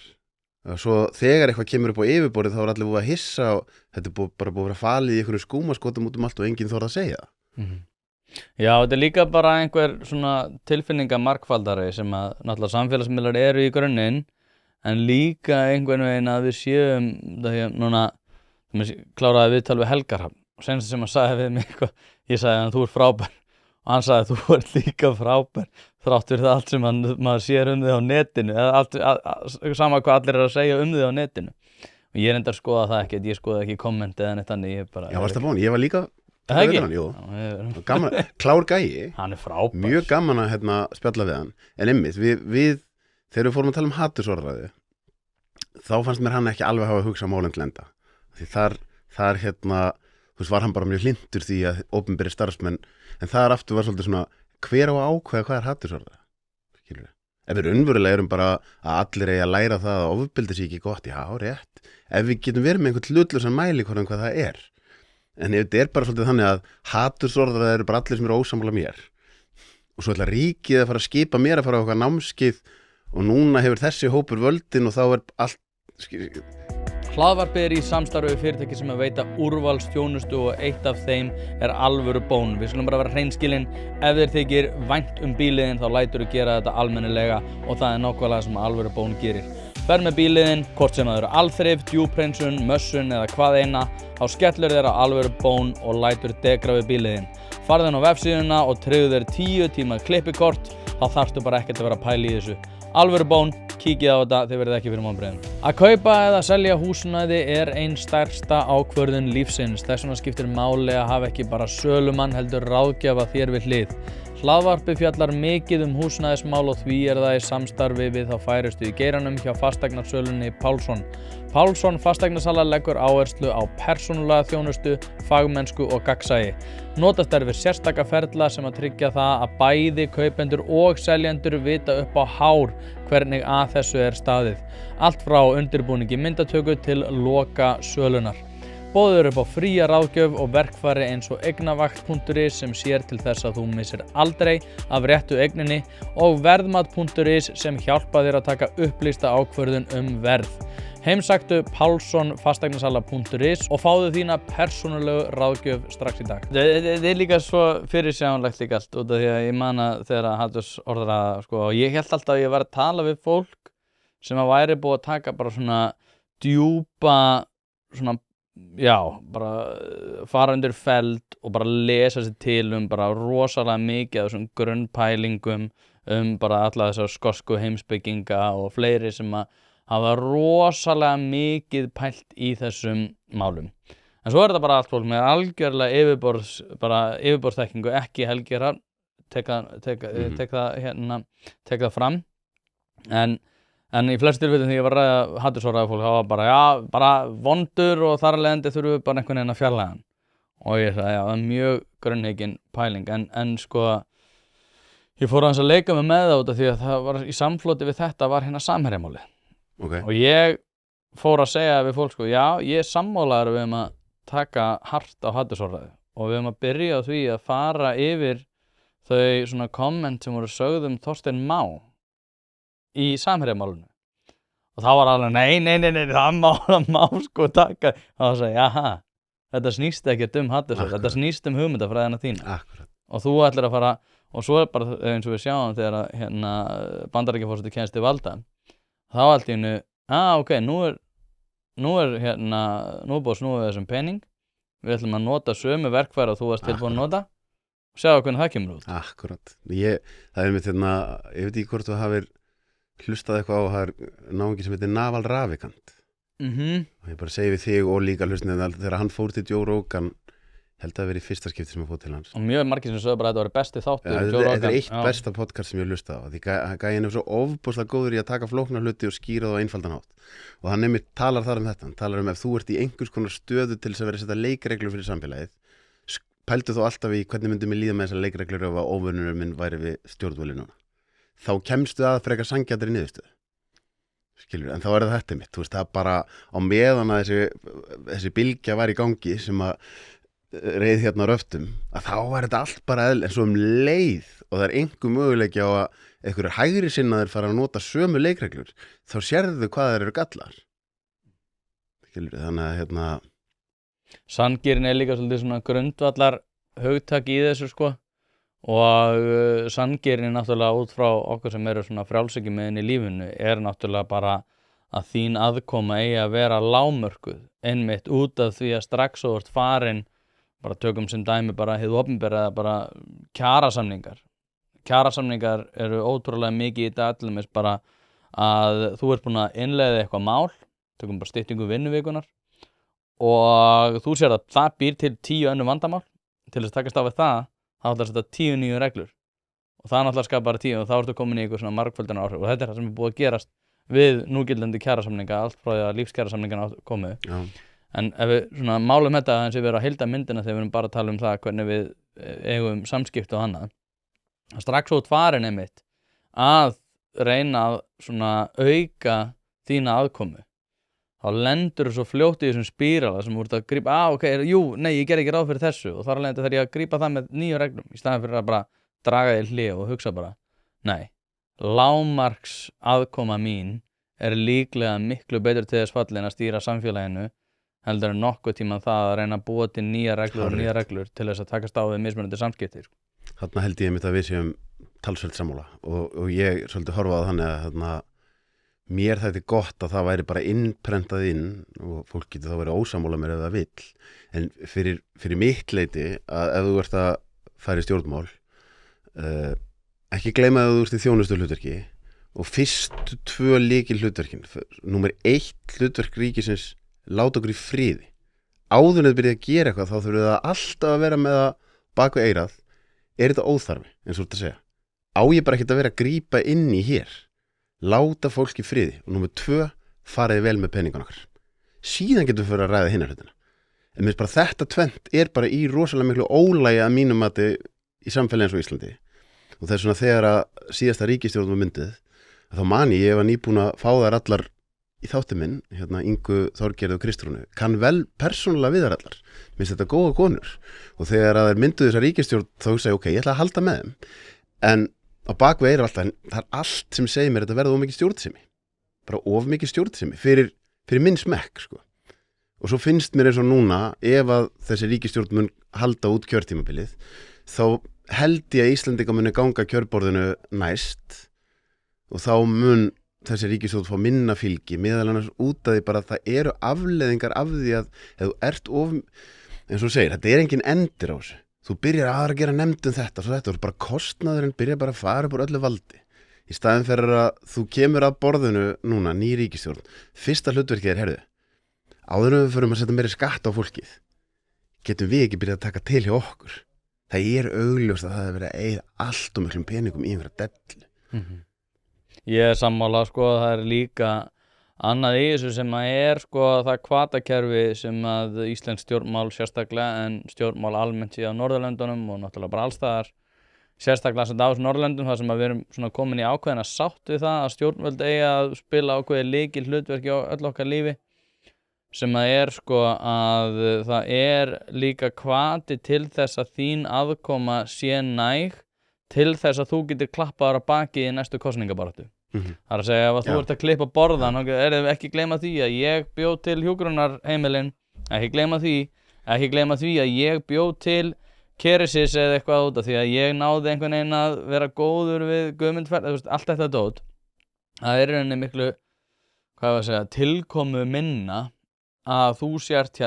Svo þegar eitthvað kemur upp á yfirborðið þá er allir búið að hissa og þetta er bara búið að vera falið í einhverju skúmaskotum út um allt og enginn þorði að segja það. Já, þetta er líka bara einhver svona tilfinningamarkfaldari sem að náttúrulega samfélagsmiðlar eru í grunninn, en líka einhvern veginn að við séum, það því að núna, kláraði viðtal við Helgarhafn og senast sem hann sagði við mig eitthvað, ég sagði hann, þú ert frábær og hann sagði þú ert líka frábær þrátt fyrir það allt sem maður sér þig á netinu eða sama hvað allir að segja þig á netinu og ég reyndar að skoða það ekki, ég skoða ekki komment eða neitt þannig. Já, varst það búin, ég var líka gaman, klár gæi, hann er frábær, mjög gaman að spjalla við hann, en einmitt við þegar við fórum að tala um hatursorðræðu þá fannst mér hann ekki alveg hafa hugsað málum til enda því þar þú veist, var hann bara mjög hlynntur því að opinberir starfsmenn, en þar aftur var svolítið svona hver á að ákveða hvað er hatursorðræða, skilur við. Ef við raunverulega erum bara að allir eigi að læra það að ofbeldi sé ekki gott, já, rétt. Ef við getum verið með einhvern hlutlausan mælikvarða hvað það er. En ef þetta er bara svolítið þannig að hatursorðræða eru bara allir sem eru ósammála mér. Og svo ætla ríkið að fara að skipa mér að fara á eitthvað námskeið og núna hefur þessi hópur völdin og þá er allt Hlaðvarpið er í samstarfi við fyrirtæki sem að veita úrvalsþjónustu og eitt af þeim er Alvöru Bón. Við skulum bara vera hreinskilin, ef þér þykir vænt bíliðin þá lætur þú gera þetta almennilega og það er nákvæmlega sem Alvöru Bón gerir. Ferð með bíliðin, hvort sem það eru alþrif, djúphreinsun, mössun eða hvað eina, þá skellur þér á Alvöru Bón og lætur degra við bíliðin. Farðu inn á vefsíðuna og tryggðu þér 10 tíma klippikort, þá þarftu bara ekkert að vera að pæla í þessu. Alvöru Bón, kíkið á þetta, þið verðið ekki fyrir vonbrigðum. Að kaupa eða selja húsnæði ein stærsta ákvörðun lífsins. Þess vegna skiptir máli að hafa ekki bara sölumann heldur ráðgjafa þér við hlið. Hlaðvarpið fjallar mikið húsnæðismál og því það í samstarfi við þá færustu í geiranum hjá fasteignasölunni Pálsson. Pálsson fasteignasala leggur áherslu á persónulega þjónustu, fagmennsku og gagnsæi. Notast við sérstaka ferla sem að tryggja það að bæði kaupendur og seljendur vita upp á hár hvernig að þessu staðið. Allt frá undirbúningi myndatöku til loka sölunar. Boðið upp á fría ráðgjöf og verkfæri eins og eignavakt.is sem sér til þess að þú missir aldrei af réttu eigninni og verðmat.is sem hjálpa þér að taka upplýsta ákvörðun verð. Heimsæktu pálssonfasteignasala.is og fáðu þína persónulegu ráðgjöf strax í dag. Það líka svo fyrirsjáanlegt líka allt út af því að ég man að þegar að Hallurs orðraða sko, og ég hélt alltaf að ég var að tala við fólk sem að væri búið að taka bara svona djúpa svona bara fara undir feld og bara lesa sér til bara rosalega mikið af þessum grunnpælingum bara alla þessar skosku heimspekinga og fleiri sem að hafa rosalega mikið pælt í þessum málum. En svo þetta bara allt fólk með algjörlega yfirborðsþekkingu, ekki Helgi Hrafn, tek það fram. En í flestir tilfellum þegar ég var að ræða hatursorðaði fólk, það var bara vondur og þar af leiðandi þurfum við bara einhvern veginn að fjarlægja hann. Og ég sagði, það er mjög grunnhyggin pæling, en sko, ég fór aðeins að leika mig með það út af því að það var í samfloti við þetta var samherjamálið. Okay. Og ég fór að segja við fólk, sko, ég er sammálaður við að taka hart á hatursorðaði og við að byrja á því að fara yfir þau svona komment sem voru sögð Þorstein Má í samherjamálinu. Og það var alveg, nei, það má sko taka. Og það sagði, jaha, þetta snýst ekkert hatursorð, þetta snýst hugmyndafræðina þína. Akkurat. Og þú ætlar að fara, og svo bara eins og við sjáum þegar að Bandaríkjaforseti kemst til valda, þá allt í einu, ok, nú er búið að snúa þessum pening, við ætlum að nota sömu verkfæri og þú varst tilbúin að nota, og sjá hvernig það kemur út. Akkurat. Það mitt ég veit ekki hvort þú hafir hlustað eitthvað á, það náungi sem heitir Naval Ravikant. Og ég bara segi við þig og líka hlustnið þegar hann fór til Joe Rogan, held að vera í fyrsta skipti sem ég fór til hans. Og mjög margir sem sögðu bara að þetta var besti þáttur Joe Rogan. Þetta eitt besta podcast sem ég hlustaði á. Því gæinn svo ofboðslega góður í að taka flókna hluti og skýra það á einfaldan hátt. Og hann einmitt talar þar þetta. Hann talar ef þú ert í einhvers konar stöðu til þess að vera að setja leikreglur fyrir samfélagið, pældu þú alltaf í hvernig myndi mér líða með þessar leikreglur ef að óvinurinn minn væri við stjórnvölinn núna. Þá kemstu að frekar sanngjarnri niðurstöðu. Skilur, en þá það þetta mitt. Þú veist, það bara á meðan að þessi bylgja var í gangi sem að reið hérna á röftum, að þá var þetta allt bara en svo leið og það einhver möguleiki á að einhverjir hægri sinnaðir fara að nota sömu leikreglur, þá sérðu hvað þeir eru gallar. Skilur, þannig að Sanngirni líka svolítið svona grundvallar hugtak í þessu sko, og sanngirni náttúrulega út frá okkur sem eru svona frjálshyggjumenn í lífinu náttúrulega bara að þín aðkoma eigi að vera lágmörkuð, einmitt út af því að strax þú ert farin, bara tökum sem dæmi bara hið opinbera eða bara kjarasamningar. Kjarasamningar eru ótrúlega mikið í dag allir bara að þú ert búin að innleiða eitthvað mál, tökum bara styttingu vinnuvikunar og þú sér að það býr til 10 önnur vandamál, til þess að takast á við það, þá ætlar að setja 10 nýju reglur og það náttúrulega skapar bara 10 og þá ertu komin í eitthvað svona margföldunar áhrif og þetta það sem búið að gerast við núgildandi kjarasamninga, allt frá því að lífskjarasamningarna komið. Já. En ef við svona málum þetta eins og við erum að heilda myndina þegar við erum bara að tala það hvernig við eigum samskipti og annað, strax út farin einmitt að reyna að svona auka þína aðkomu, þá lendur þú svo fljótt í þessum spírala sem þú ert að grípa, ég ger ekki ráð fyrir þessu og þar alveg þarf ég að grípa það með nýju reglum í staðan fyrir að bara draga þig hlið og hugsa bara, nei, lágmarks aðkoma mín líklega miklu betur til þess fallin að stýra samfélaginu heldur en nokkuð tíma það að reyna að búa til nýja reglur til þess að takast á við mismunandi samskipti. Þarna held ég einmitt að við séum talsvert sammála og ég svolítið horfa á þannig að mér þetta gott að það væri bara innprentað inn og fólk getur þá verið ósammála mér ef það vill, en fyrir mitt leyti að ef þú ert að fara í stjórnmál, ekki gleyma að þú ert í þjónustuhlutverki og fyrstu 2 lykil hlutverkin, númer 1 hlutverk ríkisins, láta okkur í friði. Áður en þið byrjið að gera eitthvað þá þurfum það alltaf að vera með það bak við eyrað. Er þetta óþarfi, eins og þetta segja? Á ég bara ekkert að vera að grípa inn í hér? Láta fólk í friði. Og númer 2, fariði vel með peningun okkar. Síðan getum við fyrir að ræða hinna hlutina. En mér finnst bara þetta tvennt er bara í rosalega miklu ólægi að mínum mati í samfélagi eins og Íslandi. Og það er svona þegar að síðasta ríkisstjórn var myndið, að þá man ég var nýbúin að fá þær allar í þátti minn, Ingu, Þorgerði og Kristrúnu, kann vel persónulega við þær allar. Mér finnst þetta góða konur. Og þegar að þær mynduðu þessa ríkisstjórn þá hugsaði ok, ég ætla að halda með þeim. En á bakvið er alltaf, það er allt sem segir mér þetta verða of mikið stjórnsemi. Bara of mikið stjórnsemi fyrir minn smekk, sko. Og svo finnst mér eins og núna, ef að þessi ríkisstjórn mun halda út kjörtímabilið, þá held ég að Íslendingar muni ganga kjörborðinu næst og þá mun þessi ríkisstjórn fá minna fylgi, meðal annars út af því bara að það eru afleiðingar af því að ef þú ert eins og þú segir, þetta er engin endir á þessu. Þú byrjar að gera nefnd þetta, svo þetta, og bara kostnaðurinn byrjar bara að fara upp úr öllu valdi. Í staðin fyrir að þú kemur að borðinu núna, ný ríkisstjórn, fyrsta hlutverkið er, heyrðu, áður en við förum að setja meiri skatt á fólkið, getum við ekki byrjað að taka til hjá okkur. Það er augljóst að það er verið að eyða allt og miklum peningum í einhverja dellu. Ég er sammála, sko, það er líka annað í þessu sem að er, sko, það hvatakerfi sem að íslensk stjórnmál sérstaklega en stjórnmál almennt í á Norðurlöndunum og náttúrulega bara allstaðar, sérstaklega sem á þessu Norðurlöndum, þar sem að við erum svona komin í ákveðina sátt við það að stjórnvöld eigi að spila ákveðið lykil hlutverk í öll okkar lífi, sem að er, sko, að það er líka hvati til þess að þín aðkoma sé næg til þess að þú getur klappaðar á baki í næstu kosningabaráttu. Það er að segja ef að þú ert að klippa borðan, er ekki gleyma því að ég bjó til hjúkrunarheimilin, ekki gleyma því að ég bjó til Keresis eða eitthvað út af því að ég náði einhvern veginn að vera góður við Guðmundferð, allt þetta dót. Það er rauninni miklu, tilkomu minna að þú sért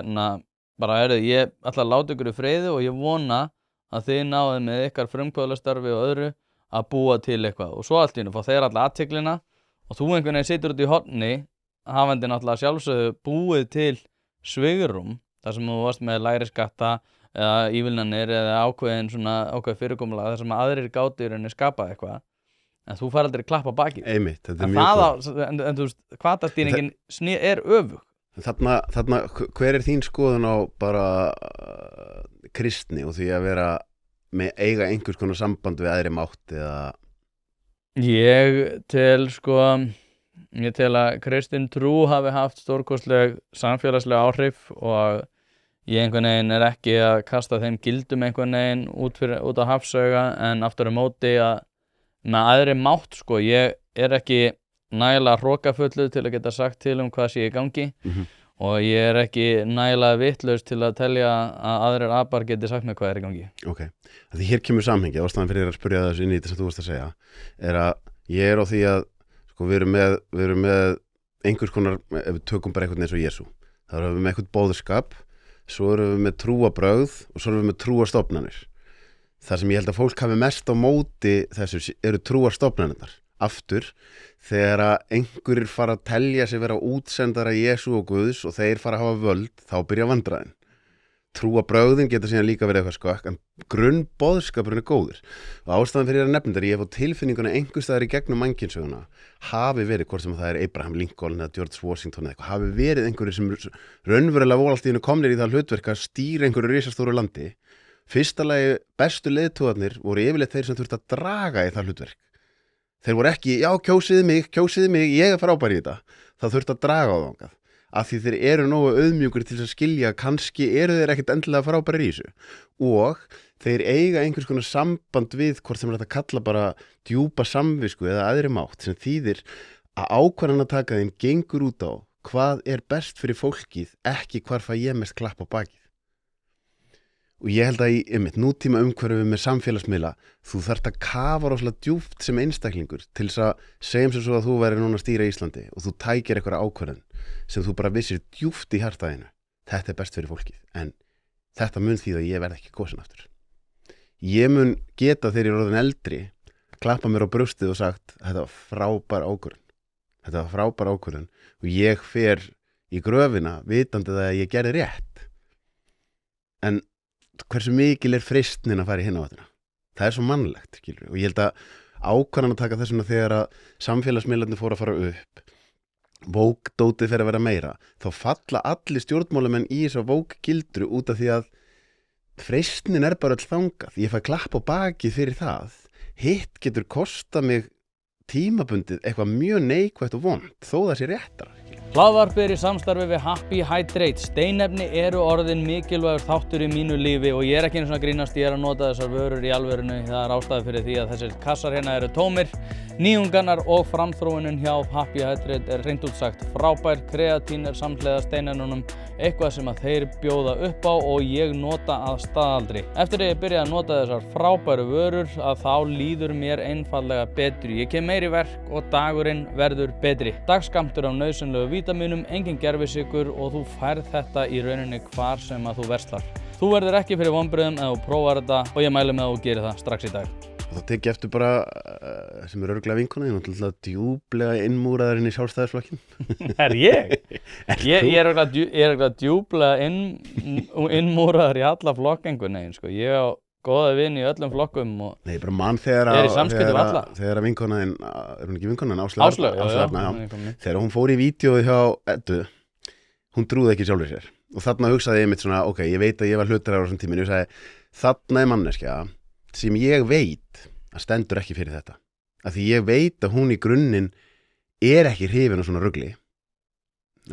bara ég ætla að láta ykkur í friði og ég vona að þið náðu með ykkar frumkvöðlastarfi og öðru að búa til eitthvað og svo allt í einu fá þeir alla athyglinna og þú einhvern veginn situr út í horni hafandi náttúrulega sjálfsögðu búið til svigrúm þar sem þú varst með lægri skatta eða ívilnanir eða ákveð fyrirkomulag þar sem aðrir gátu í rauninni skapa eitthvað en þú fær aldrei klappa baki. Einmitt, þetta er mjög en þú veist, hvatastýringin er öfug. Þarna, hver er þín skoðun á bara kristni og því að vera með eiga einhvers konar samband við aðri mátt eða? Ég tel að kristin trú hafi haft stórkostleg samfélagsleg áhrif og ég einhvern veginn er ekki að kasta þeim gildum einhvern veginn út á hafsauga en aftur á móti að með aðri mátt, sko, ég er ekki nægilega hrokafullur til að geta sagt til hvað sé í gangi og ég er ekki nægilega vitlaus til að telja að aðrir apar geti sagt mér hvað er í gangi. Ok, því hér kemur samhengi, ástæðan fyrir að spyrja þessu inn í þetta sem þú varst að segja, er að ég er á því að sko, við erum með einhvers konar, ef við tökum bara einhvern eins og Jesú, þá erum við með einhvern bóðskap, svo erum við með trúabrögð og svo erum við með trúarstofnanir. Það sem ég held að fólk hafi mest á móti þessu eru trúarstofnanirnar. Aftur, þegar að einhverjir fara að telja sig vera útsendara Jesú og Guðs og þeir fara að hafa völd, þá byrja vandræðin. Trúabrögðin geta síðan líka verið eitthvað skakk, en grunnboðskapurinn er góður. Og ástæðan fyrir að nefna þetta, ég hef á tilfinninguna einhvers staðar í gegnum mannkynsöguna, hafi verið, hvort sem það er Abraham Lincoln eða George Washington eða eitthvað, hafi verið einhverjir sem raunverulega voru allt í einu komnir í það hlutverk að stýra einhverju risastóru landi. Fyrsta lagi bestu leiðtogarnir voru yfirleitt þeir sem þurftu að draga í það hlutverk. Þeir voru ekki, já, kjósiði mig, ég er frábær í þetta. Það þurfti að draga á þangað. Af því þeir eru nógu auðmjúkur til að skilja að kannski eru þeir ekkert endilega frábærir í þessu. Og þeir eiga einhvers konar samband við hvort þeim er að kalla bara djúpa samvisku eða aðri mátt sem þýðir að ákvarðan að taka þeim gengur út á hvað er best fyrir fólkið, ekki hvar fæ ég mest klapp á bakið. Og ég held að í nútíma umhverfi með samfélagsmiðla, þú þarft að kafa rosalega djúpt sem einstaklingur til þess að segjum sem svo að þú væri núna að stýra Íslandi og þú tækir eitthvað ákvörðun sem þú bara vissir djúpt í hjartaðinu. Þetta er best fyrir fólkið, en þetta mun því að ég verð ekki kosin aftur. Ég mun geta þegar ég er orðin eldri klappa mér á brjóstið og sagt þetta var frábær ákvörðun og ég fer í gröfina vitandi það að ég gerði rétt. En hversu mikil freistnin að fara í hina áttina? Það svo mannlegt, skilur. Og ég held að ákvarðan að taka þessuna þegar að samfélagsmiðlarnir fóru að fara upp, Vogue-dótið fer að vera meira, þá falla allir stjórnmálamenn í þess að Vogue-gildru út af því að freistnin bara öll þangað. Ég fæ klapp á bakið fyrir það. Hitt getur kostað mig tímabundið eitthvað mjög neikvætt og vont, þó það sé réttara. Hlaðvarpið er í samstarfi við Happy Hydrate. Steinefni eru orðin mikilvægur þáttur í mínu lífi og ég ekki einu svona grínast, ég að nota þessar vörur í alvörinu. Það ástæða fyrir því að þessir kassar hérna eru tómir. Nýjungarnar og framþróunin hjá Happy Hydrate hreint út sagt frábær. Kreatín samhliða steinefnunum, eitthvað sem að þeir bjóða upp á og ég nota að staðaldri. Eftir að ég byrjaði að nota þessar frábæru vörur að þá líður mér einfaldlega betri. Ég kem meiri verk og dagurinn verður betri. Dagskammtur af nauðsynlegu vítamínum, engin gervisykur og þú færð þetta í rauninni hvar sem að þú verslar. Þú verður ekki fyrir vonbrigðum ef þú prófar þetta og ég mæli með að þú gerir það strax í dag. Og þá tek ég eftir bara, sem örugglega vinkona, ég náttúrulega djúplega innmúraður inn í Sjálfstæðisflokkinn. Er ég? Ég er örugglega djúplega innmúraður í alla flokkengunni, sko. Ég á góða vini í öllum flokkum og Nei, bara mann þegar er í samskiptum við alla. Þegar vinkonaðin, er hún ekki vinkonaðin? Áslaug, já. Þegar hún fór í vídeóið hjá Eddu, hún trúði ekki sjálfur sér. Og þarna hugsaði ég mitt svona, ok, ég veit að ég var hlutdrægur á þessum tíminn. Ég sagði, þarna er manneskja sem ég veit að stendur ekki fyrir þetta. Af því ég veit að hún í grunninn er ekki hrifin af svona rugli.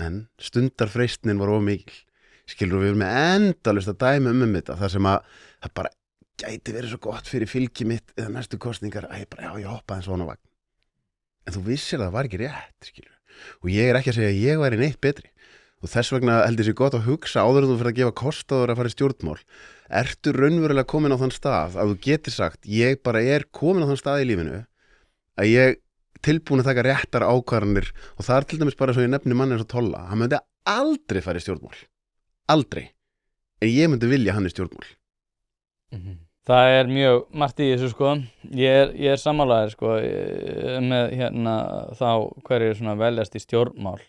En stundarfreistnin var of mikil. Skilur við með endalaust að dæmi þetta, þar sem að það bara gæti verið svo gott fyrir fylgi mitt eða næstu kosningar að ég hoppaði en svona vagn. En þú vissir að það var ekki rétt, skilur. Og ég er ekki að segja að ég væri neitt betri. Og þess vegna heldur sér gott að hugsa áður en þú fyrir að gefa kost á þér að fara í stjórnmál. Ertu raunverulega komin á þann stað að þú getur sagt, ég bara er komin á þann stað í lífinu að ég tilbúin að taka réttar ákvarðanir og það til dæmis bara svo ég nefni manni eins og Tolla. Hann myndi aldrei fara í stjórnmál. Aldrei. En ég myndi vilja hann í stjórnmál. Það er mjög margt í þessu, sko. Ég er sammálaður, sko, með þá hverjir svona veljast í stjórnmál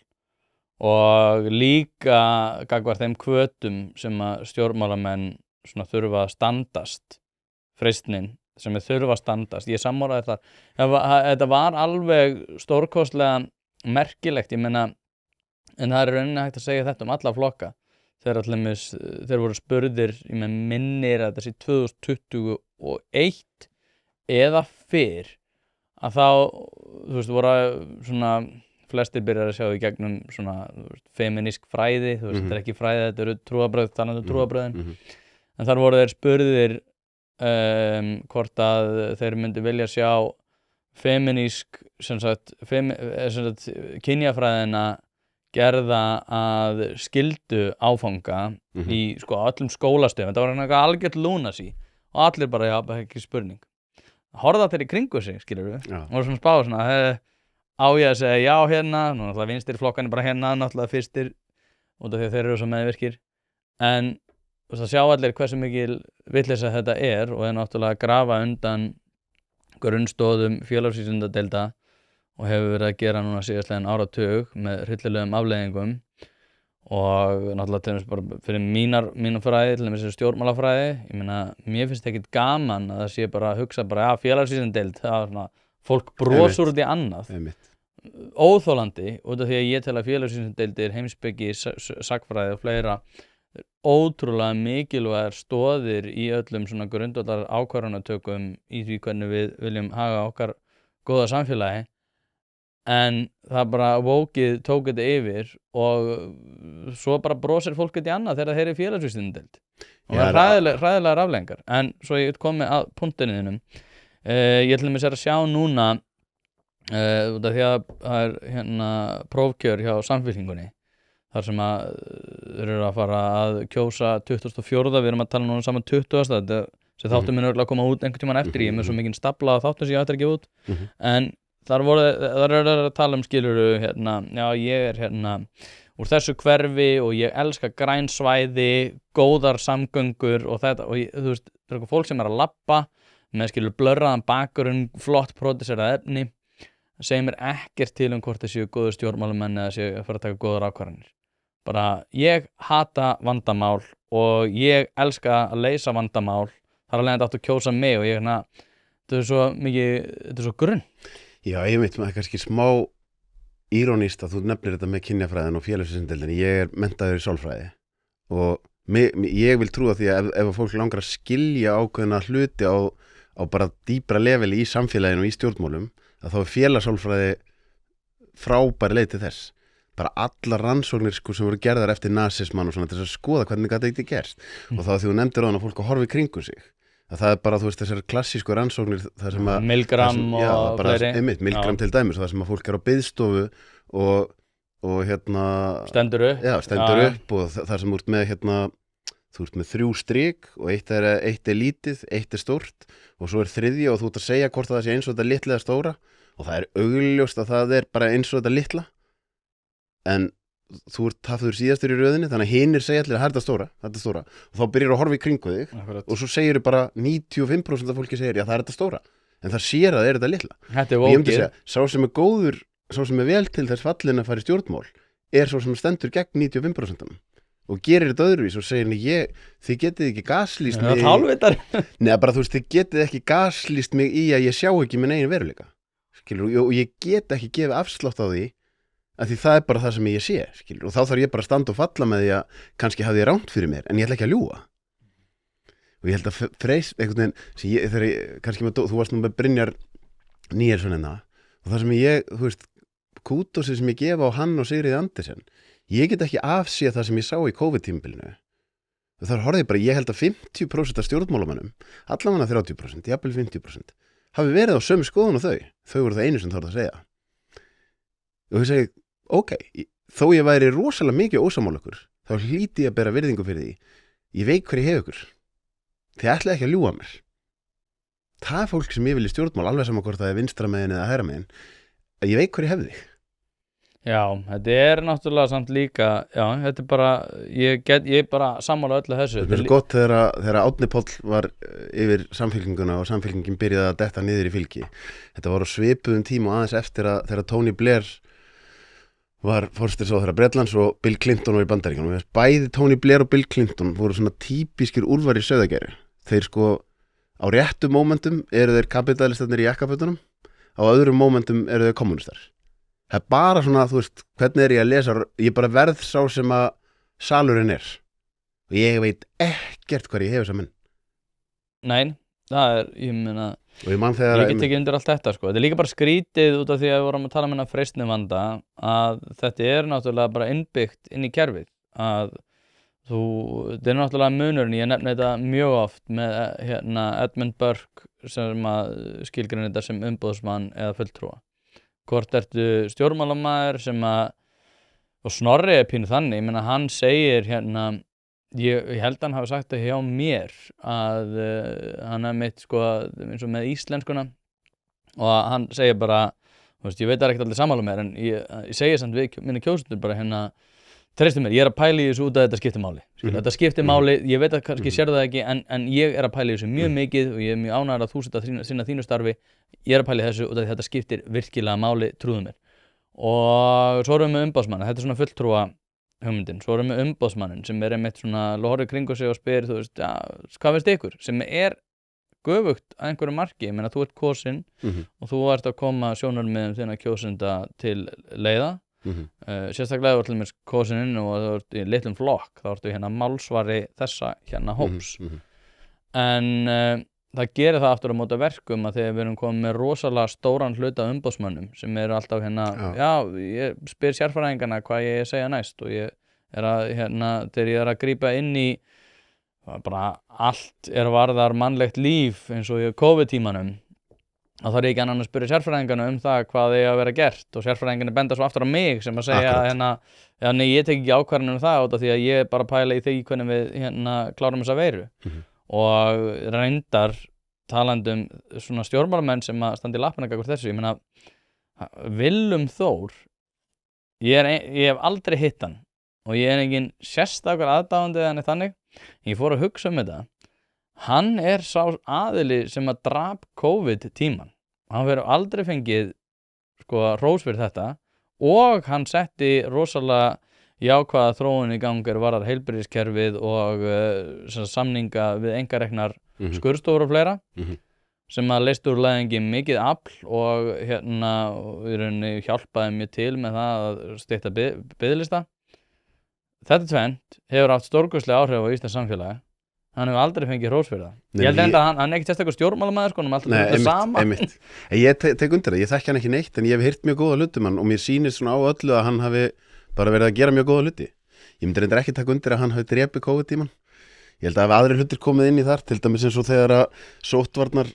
og líka gagnvart þeim hvötum sem að stjórnmálamenn svona þurfa að standast, freistnin sem þurfa að standast. Ég sammálaður þar. Þetta var alveg stórkostlega merkilegt, ég meina, en það er rauninni hægt að segja þetta alla flokka. Þeir voru spurðir, ég með minnir að þessi 2021 eða fyrr að þá, þú veist, voru svona flestir byrjar að sjá í gegnum svona feminísk fræði, þú veist, þetta er ekki fræði, þetta eru trúarbrögð, talandi um trúarbrögðin. En þar voru þeir spurðir hvort að þeir myndi vilja sjá feminísk, kynjafræðina gerða að skyldu áfanga í sko öllum skólastöðum. Þetta var eitthvað algjört lúnasi og allir bara, já, ekki spurning. Horfða þeir í kringu sig, skilur við, og svona spá svona, á ég að segja já hérna, nú náttúrulega vinstri flokkarnir bara hérna, náttúrulega fyrstir, út af því að þeir eru svo meðvirkir, en það sjá allir hversu mikil vitleysa þetta og er náttúrulega að grafa undan grunnstoðum félagsvísindadeilda og hefur verið að gera núna síðastliðinn áratug með hryllilegum afleiðingum og náttúrulega til dæmis bara fyrir mínar fræði, til dæmis stjórnmálafræði, ég meina, mér finnst ekkert gaman að það sé bara að hugsa bara, já, félagsvísindadeild, það var svona, fólk brosur út í annað, óþolandi, út af því að ég tel að félagsvísindadeildir, heimspeki, sagnfræði og fleira, ótrúlega mikilvægar stoðir í öllum svona grundvallar ákvarðanatökum í því hvernig við viljum haga okkar góða samfélagi. En það bara Vogue-ið tók þetta yfir og svo bara brosir fólk þetta í annað þegar þeir eru í félagsvísindadeild. Og það er hræðilegar afleiðingar. En svo ég komi að punktinu þínum. Ég til dæmis að sjá núna út af því að það er prófkjör hjá Samfylkingunni. Þar sem að þeir eru að fara að kjósa 24. Við erum að tala núna saman 20. Þessi þáttur mun örugglega að koma út einhvern tímann eftir. Ég er með svo mikinn stafla á þáttum sem ég ætti að gefa út. En þar eru að tala skiluru, já, ég er úr þessu hverfi og ég elska græn svæði, góðar samgöngur og þetta, og þú veist, það er eitthvað fólk sem er að labba með skilur blörraðan bakgrunn, flott pródúserað efni, það segir mér ekkert til hvort það séu góður stjórnmálamenn eða séu að fara að taka góðar ákvarðanir. Bara, ég hata vandamál og ég elska að leysa vandamál, þar alveg átt að kjósa mig og ég þetta er svo mikið, þetta er svo grunn. Já, ég veit, maður kannski smá írónist að þú nefnir þetta með kynjafræðin og félagsvísindeildinni. Ég menntaður í sálfræði og ég vil trúa því að ef fólk langar að skilja ákveðna hluti á bara dýpra leveli í samfélaginu og í stjórnmálum, að þá er félagssálfræði frábæri leið til þess. Bara allar rannsóknir sem voru gerðar eftir nasismann og svona til að skoða hvernig þetta ekki gerst. Og þá því þú nefndir á hann að fólk horfi kringum sig. Að það er bara, þú veist, þessar klassísku rannsóknir þar sem að Milgram og fleiri Milgram til dæmis, þar sem að fólk er á biðstofu og stendur upp og þar sem þú ert með þú ert með 3 strik og eitt er lítið, eitt er stórt og svo er þriðja og þú ert að segja hvort það sé eins og þetta litla eða stóra og það er augljóst að það er bara eins og þetta litla en þú ert hafður síðastur í röðinni þannig að hinir segja allir að þetta er stóra og þá byrjar að horfa í kringu þig og svo segir bara 95% af fólki segir já það er þetta stóra en það sér að það er þetta litla og ég myndi segja, sá sem er góður sá sem er vel til þess fallin að fara í stjórnmál er sá sem stendur gegn 95% og gerir þetta öðruvís og segir þið getið ekki gaslýst mig neða bara þú veist þið getið ekki gaslýst mig í að ég sjá ekki minn eigin veruleika skilur, og ég get ekki gefið afslátt á því að því það er bara það sem ég sé skilur, og þá þarf ég bara að standa og falla með því að kannski hafði ég rangt fyrir mér en ég ætla ekki að ljúga og ég held að Freys einhvern veginn kannski með, þú varst nú með Brynjar Níelsson og það sem þú veist kútósið sem ég gefa á hann og Sigríði Andersen ég get ekki afséð það sem ég sá í COVID-tímabilinu og þar horfði ég bara, ég held að 50% af stjórnmálamönnum allavega 30%, jafnvel 50% hafi verið á sömu skoðun og þau voru það einu sem þarf að segja og ég segi ok, þó ég væri rosalega mikið ósammála ykkur, þá hlýti ég að bera virðingu fyrir því. Ég veit hver ég hef ykkur. Þið ætlaði ekki að ljúga mér. Það er fólk sem ég vil í stjórnmál, alveg saman hvort það er vinstra megin eða hægra megin. Ég veit hver ég hef þig. Já, þetta er náttúrulega samt líka, já, þetta er bara, ég bara sammála öllu þessu. Það er svo gott þegar Árni Páll var yfir samfylkinguna og samfylkingin byrjaði að detta niður í fylki. Þetta var á svipuðum tíma og aðeins eftir að þegar Tony Blair var forsætisráðherra Bretlands og Bill Clinton var í Bandaríkjunum. Bæði Tony Blair og Bill Clinton voru svona típískir úlfar í sauðagerði. Þeir sko á réttu mómentum eru þeir kapitalistarnir í jakkafötunum, á öðrum mómentum eru þeir kommunistar. Það er bara svona, þú veist, hvernig er ég að lesa, ég bara verð sá sem að salurinn er. Og ég veit ekkert hvað ég hef þessa menn. Nei, það er, ég meina, ég get ekki undir allt þetta sko. Þetta er líka bara skrítið út af því að við vorum að tala um freistnivanda að þetta er náttúrulega bara innbyggt inn í kerfið að þetta er náttúrulega munurinn, ég nefni þetta mjög oft með Edmund Burke sem að skilgreinir þetta sem umboðsmann eða fulltrúa. Hvort ertu stjórnmálamaður sem að, og Snorri er pínu þannig, ég meina hann segir ég held að hann hafi sagt það hjá mér að hann er mitt sko eins og með íslenskuna og hann segir bara, þú veist, ég veit það er ekkert allir sammála mér en ég segir samt við minni kjósendur bara treystu mér, ég er að pæla í þessu út að þetta skiptir máli þetta skiptir máli, ég veit að kannski sérðu það ekki en ég er að pæla í þessu mjög mikið og ég er mjög ánægður að þú sett að sinna þínu starfi ég er að pæla í þessu út af því þetta skiptir virkilega máli, trúðu mér og svo erum við með umboðsmann, þetta er svona fulltrúa hugmyndin, svo erum við umboðsmannin sem er einmitt svona horfir kringu sig og spyr þú veist, hvað finnst ykkur sem er göfugt að einhverju marki, ég meina þú ert kosinn og þú ert að koma sjónarmiðum þína kjósenda til leiða sérstaklega þú ert kosinn og þú ert í litlum flokk þá ertu málsvari þessa hóps en það gerir það aftur á móti verkum að þegar við erum komið með rosalega stóran hluta umboðsmönnum sem eru alltaf já, ég spyr sérfræðingana hvað ég segja næst og ég er að þegar ég er að grípa inn í bara allt er varðar mannlegt líf eins og í COVID-tímanum þá þarf ég ekki annan að spyrja sérfræðingana það hvað eigi að vera gert og sérfræðingarnir benda svo aftur á mig sem að segja já, nei, ég tek ekki ákvarðanir það út af því að ég er bara að pæla í því hvernig við klárum þessa veiru og reyndar talandum svona stjórnmálamenn sem að standa í lappina gagnvart þessu, ég meina Willum Þór ég hef aldrei hitt hann og ég er engin sérstakur aðdáandi eða þannig, ég fór að hugsa þetta hann sá aðili sem að drap COVID tíman. Hann verður aldrei fengið sko hrós fyrir þetta og hann setti rosalega jákvæða þróun í gang varðar heilbrigðiskerfið og samninga við einkareknar skurðstofur og fleira sem að leystu úr læðingi mikið afl og í rauninni hjálpaði mjög til með það að stytta biðlista. Þetta tvennt hefur haft stórkostleg áhrif á íslenskt samfélagi. Hann hefur aldrei fengið hrós fyrir það. Ég held enda að hann ekki testa eitthvað stjórnmálamaður sko, hann alltaf þetta sama. Einmitt. Ég tek undir það, ég þekki hann ekki neitt en ég hef heyrt mjög góða hluti hann og mér sýnist svona á öllu að hann hafi bara verið að gera mjög góða hluti. Ég myndi reyndar ekki taka undir að hann hafi drepið COVID-tímann. Ég held að ef aðrir hlutir komið inn í þar, til dæmis eins og þegar að sóttvarnar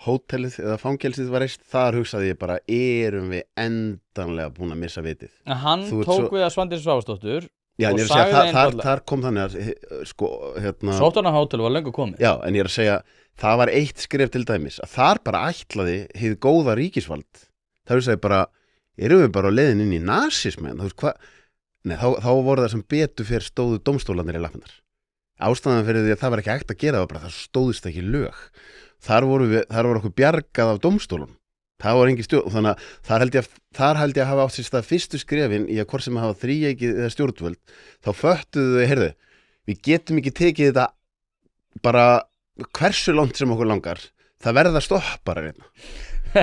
hótelið eða fangelsið var reist, þar hugsaði ég bara, erum við endanlega búin að missa vitið. Hann tók við að Svandísi Svavarsdóttur. Já, en ég er að segja, þar kom þannig að, sko, Sóttvarnahótel var löngu komið. Já, en ég er að segja, það var eitt skref til dæmis, að þar bara ætlaði hið góða ríkisvald. Það hugsaði bara, erum við bara á leiðin inn í nasismen? Þú veist hvað? Nei, þá voru það sem betur fyrir stóðu dómstólarnir í lappirnar. Ástæðan fyrir því að það var ekki hægt að gera, það var bara það stóðist ekki lög. Þar voru okkur bjargað af dómstólum. Það var engin stjórn, þannig að þar held ég að hafa átt sér stað fyrstu skrefin í að hvort sem hafa þríeikið eða stjórnvöld, þá föttuðu þau, heyrðu, við getum ekki tekið þetta bara hversu langt sem okkur langar, það verða stoppara reyna.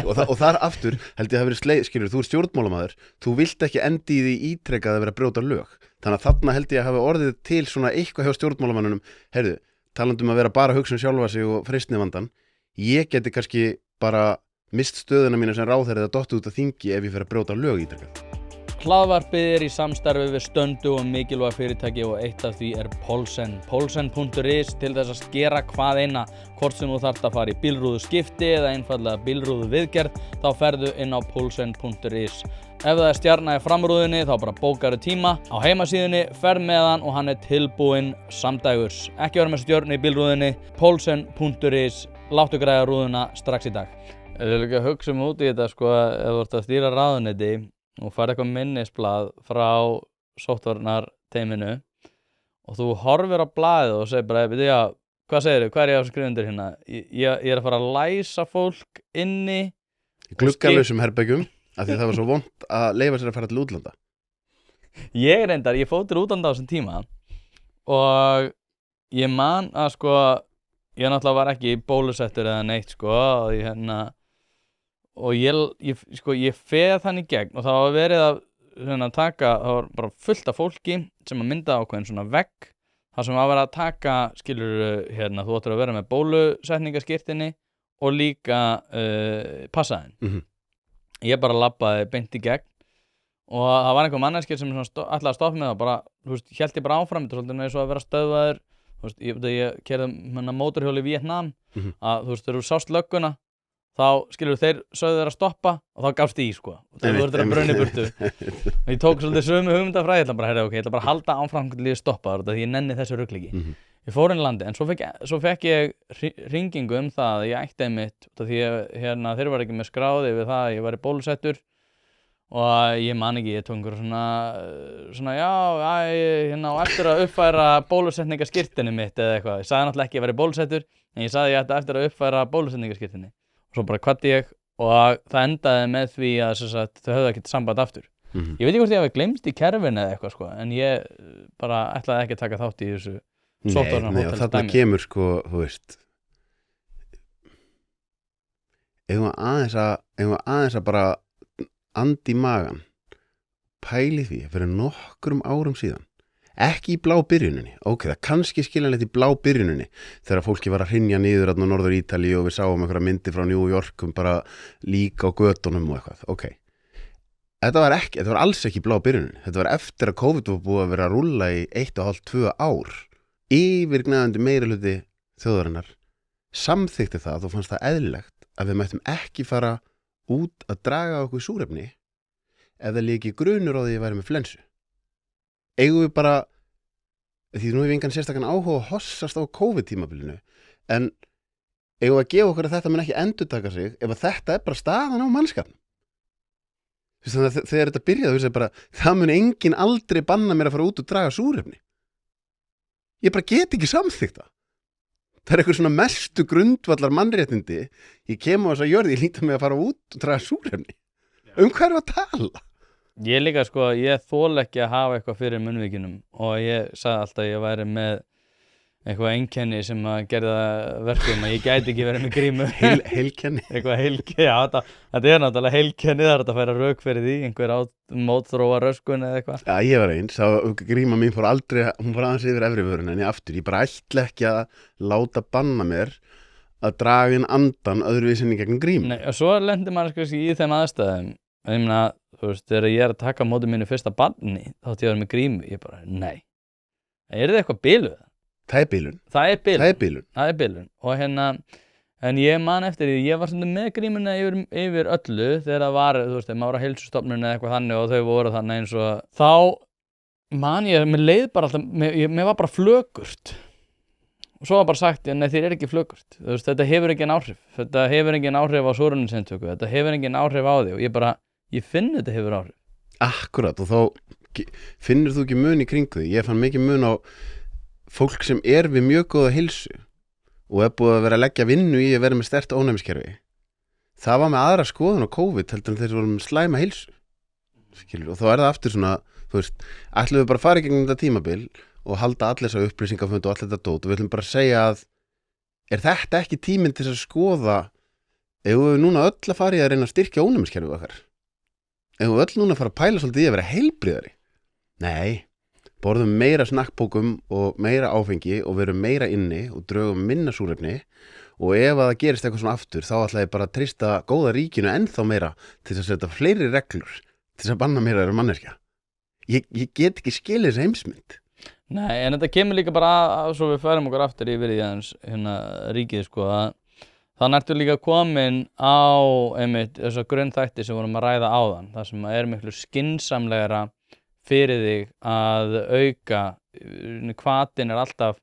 og þar aftur held ég að hafa verið skilur, þú er stjórnmálamaður, þú vilt ekki endi í því ítrekað að vera að brjóta lög. Þannig að þarna held ég að hafa orðið til svona eitthvað hjá stjórnmálamannunum, heyrðu, talandum að vera bara að hugsa sjálfa sig og freistnivandan, ég geti kannski bara mist stöðuna mína sem ráðherra eða dottið út af þingi ef ég fer að brjóta lög ítrekað. Hlaðvarpið í samstarfi við stöndu og mikilvæg fyrirtæki og eitt af því Polsen. Polsen.is til þess að skera hvað eina, hvort sem þú þarft að fara í bílrúðu skipti eða einfallega bílrúðu viðgerð, þá ferðu inn á Polsen.is. Ef það stjarna í framrúðunni þá bara bókaru tíma á heimasíðunni, ferð með hann og hann tilbúinn samdægurs. Ekki vera með stjörnu í bílrúðunni, Polsen.is, láttu græða rúðuna strax í dag. Ég vil ekki hugsa út í þetta sko, ef þú ert að stýra ráðuneyti og fara eitthvað minnisblað frá sóttvarnarteyminu og þú horfir á blaðið og segir bara, já, hvað segirðu, hvað ég að skrifa undir hérna? Ég að fara að læsa fólk inni í gluggalausum herbergjum, af því það var svo vont að leyfa sér að fara til útlanda. Ég fór til útlanda á þessum tíma og ég man að sko, ég náttúrulega var ekki bólusettur eða neitt sko, og ég feð hann í gegn og það var verið að taka, það var bara fullt af fólki sem að mynda ákveðin svona vegg þar sem var verið að taka, skilur, þú ættir að vera með bólusetningaskírteini og líka passaðinn. Ég bara labbaði beint í gegn og það var einhver manneskir sem ætlaði að stoppa með það, bara, þú veist, hélt ég bara áfram, þetta er svolítið með svo að vera stöðvaður, þú veist, ég kerði mótorhjóli í Vietnam, að þú veist, þegar þú sást lögguna, þá skilur þeir sögðu þeir að stoppa og þá gafst í sko og þeir voru að brunni burtu og ég tók svolítið sömu hugmyndafræði, ég ætla bara ég ætla bara að halda áfram til ég stoppa þetta því ég nenni þessu rugl ekki. Ég fór inn í landi en svo fekk ég hringingu það að ég ætti einmitt því þeir var ekki með skráði við það að ég væri bólusettur og ég man ekki, ég tók svona já, á eftir að uppfæra bólusetningaskírteini mitt eða eitthvað, ég sagði náttúrulega ekki að ég væri bólusettur en ég sagði ég ætti eftir að uppfæra bólusetningaskírteini. Svo bara kvaddi ég og það endaði með því að þau höfðu ekkert samband aftur. Ég veit ekki hvort ég hafi gleymst í kerfinu eða eitthvað sko, en ég bara ætlaði ekki að taka þátt í þessu sóttvarnahótels dæmi. Nei, og þarna kemur sko, þú veist, eigum aðeins að bara andi í magan, pæli því fyrir nokkrum árum síðan. Ekki í blábyrjuninni, ok, það kannski skiljanlegt í blábyrjuninni þegar fólki var að hrynja niður á Norður Ítalíu og við sáum einhverja myndir frá New York bara líka á götunum og eitthvað, ok. Þetta var alls ekki í blábyrjuninni, þetta var eftir að COVID var búið að vera að rúlla í 1,5–2 ár. Yfirgnæfandi meirihluti þjóðarinnar samþykkti það og fannst það eðlilegt að við mættum ekki fara út að draga okkur súrefni ef það léki grunur á því að væri með flensu. Eigum við bara, því nú hefur engan sérstakann áhuga að hossast á COVID-tímabilinu, en eigum við að gefa okkur að þetta mun ekki endurtaka sig ef að þetta bara staðan á mannskapnum. Þannig að þegar þetta byrjaði, bara, það mun enginn aldrei banna mér að fara út og draga súrefni. Ég bara get ekki samþykkt það. Það eitthvað svona mestu grundvallar mannréttindi. Ég kem á þessa jörð, ég líta mig að fara út og draga súrefni. Hvað erum við að tala? Ég líka sko, ég þól ekki að hafa eitthvað fyrir munnvíkinum og ég sagði alltaf að ég væri með eitthvað einkenni sem að gerða verkum að ég gæti ekki verið með grímu. Heilkenni. Eitthvað heilkenni, já þetta náttúrulega heilkenni, það að færa rök fyrir því, einhver mótþróa röskun eða eitthvað. Já, ég var eins, gríma mín fór aldrei, hún fór aðeins yfir efri vöruna en ég aftur, ég bara ætla ekki að láta banna mér að draga inn andan öðruvísinni gegn grímu. Nei, og svo lendir maður kannski í þeim aðstæðum. Ég meina, þú veist, þegar ég að taka á móti mínu fyrsta barni, þá átti ég að vera með grímu, ég bara, nei. Er þið eitthvað biluð? Það er bilun. Það er bilun. Og en ég man eftir því, ég var stundum með grímuna yfir öllu þegar það var, þú veist, þegar maður var á heilsustofnun eða eitthvað þannig og þau voru þannig eins og þá man ég, mér leið bara alltaf, mér var bara flökurt. Og svo var bara sagt, nei þér ekki flökurt. Þú veist, þetta hefur engin áhrif. Þetta hefur engin áhrif á súrefniseintöku. Þetta hefur engin áhrif á því og ég finn þetta hefur áhrif. Akkurat, og þá finnur þú ekki mun í kringu því. Ég fann mikið mun á fólk sem við mjög góða heilsu og búið að vera að leggja vinnu í að vera með sterkt ónæmiskerfi. Það var með aðra skoðun á COVID heldur en þeir voru með slæma heilsu. Skilur, og þá það aftur svona, þú veist, ætlum við bara að fara í gegnum þetta tímabil og halda allir þessa upplýsingafund og allir þetta dót og við ætlum bara að segja að þetta ekki tíminn til að skoða ef við núna öll að fara í að reyna að styrkja ónæmiskerfið okkar? Ef við öll núna að fara að pæla svolítið í að vera heilbrigðari? Nei, borðum meira snakkbókum og meira áfengi og verum meira inni og drögum minna súrefni og ef að það gerist eitthvað svona aftur þá ætla ég bara að treysta góða ríkinu ennþá meira til að setja fleiri reglur til að banna meira þeirra manneskja. Ég get ekki skilið þessi heimsmynd. Nei, en þetta kemur líka bara að svo við færum okkur aftur yfir í aðeins ríkið sko að það ertu líka komin á einmitt þessa grunnþætti sem vorum að ræða áðan, það sem miklu skynsamlegra fyrir þig að auka, hvatinn alltaf,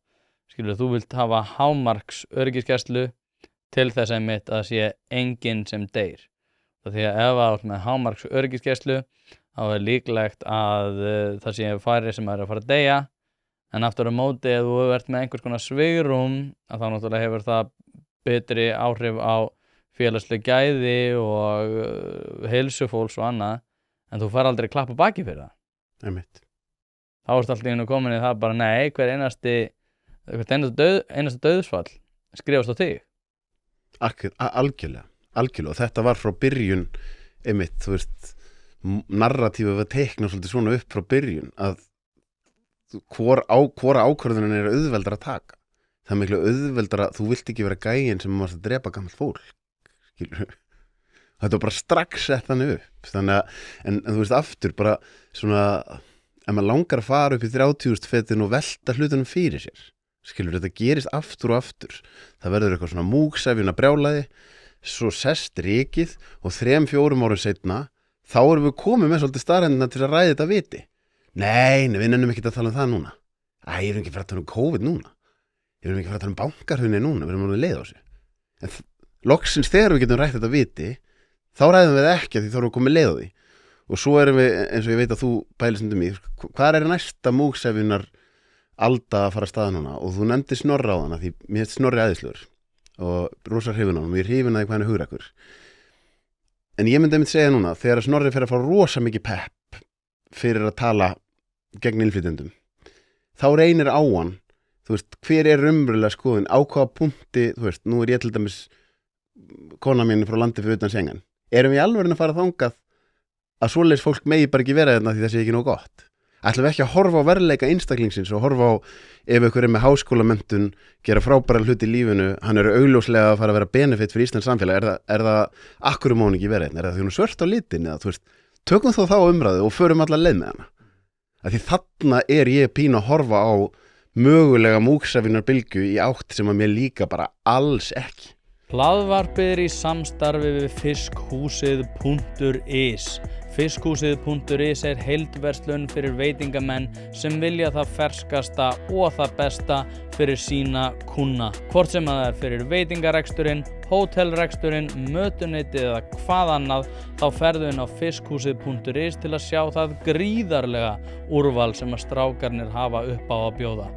skilur þú vilt hafa hámarks öryggisgæslu til þess einmitt að sé enginn sem deyr. Því að ef það með hámarks öryggisgæslu þá líklegt að það sé færri sem að fara að deyja. En aftur á móti ef þú ert með einhvers konar svigrúm að þá náttúrulega hefur það betri áhrif á félagsleg gæði og heilsu fólks og annað en þú fær aldrei klapp á baki fyrir það. Einmitt. Þá ertu alltaf inn og komin í það bara nei, hvert einasta dauðsfall skrifast á þig. Algjörlega og þetta var frá byrjun einmitt, þú veist, narratífið var teiknað svolítið svona upp frá byrjun að hvora ákvörðunin auðveldar að taka. Það miklu auðveldar að þú vilt ekki vera gæinn sem varst að drepa gamalt fólk. Skilur. Þetta var bara strax sett þannig upp. Þannig að, en þú veist aftur bara svona, ef maður langar að fara upp í 30.000 fetin og velta hlutunum fyrir sér. Skilur, þetta gerist aftur og aftur. Það verður eitthvað svona múgsefjuna brjálæði, svo sest rykið og 3-4 árum seinna, þá erum við komið með svolítið staðrendina til að ræða þetta viti. Nei, við nennum ekki að tala um það núna. Ég erum ekki að fara að tala um COVID núna. Ég erum ekki að fara að tala um bankarhrunið núna. Við erum alveg leið á þessu. En loksins þegar við getum rætt þetta viti, þá ræðum við ekki að því þá erum við komið leið á því. Og svo erum við, eins og ég veit að þú pælir stundum í, hvað næsta múgsefjunar alda að fara að staða núna? Og þú nefndi Snorra á hana, því mér hefði Snorri æðislegur og rosa hrifin á hann og ég er hrifin að því hvað hann hugrakkur. En ég myndi einmitt segja núna, þegar Snorri fer að fá rosa mikið pepp fyrir að tala gegn innflytjendum, þá reynir á hann, þú veist, hver raunverulega skoðun, á hvaða punkti, þú veist, nú ég til dæmis kona mín frá landi fyrir utan Schengen. Erum við alveg að fara þangað að svoleiðis fólk megi bara ekki vera þarna því það sé ekki nóg gott? Ætlum við ekki að horfa á veruleika einstaklingsins og horfa á ef ykkur með háskólamenntun, gera frábæra hluti í lífinu, hann augljóslega að fara að vera benefit fyrir Íslands samfélag, er það akkur má hann ekki vera hérna? Er það því hún svört á litin eða, þú veist, tökum þá umræðu og förum alla leið með hana. Því þarna ég pínu að horfa á mögulega múgsefjunar bylgju í átt sem að mér líka bara alls ekki. Hlaðvarpið í samstarfi við fiskhúsið.is. Fiskhúsið.is heildverslun fyrir veitingamenn sem vilja það ferskasta og það besta fyrir sína kúnna. Hvort sem það fyrir veitingareksturinn, hótelreksturinn, mötuneytið eða hvað annað, þá ferðu inn á fiskhúsið.is til að sjá það gríðarlega úrval sem að strákarnir hafa upp á að bjóða.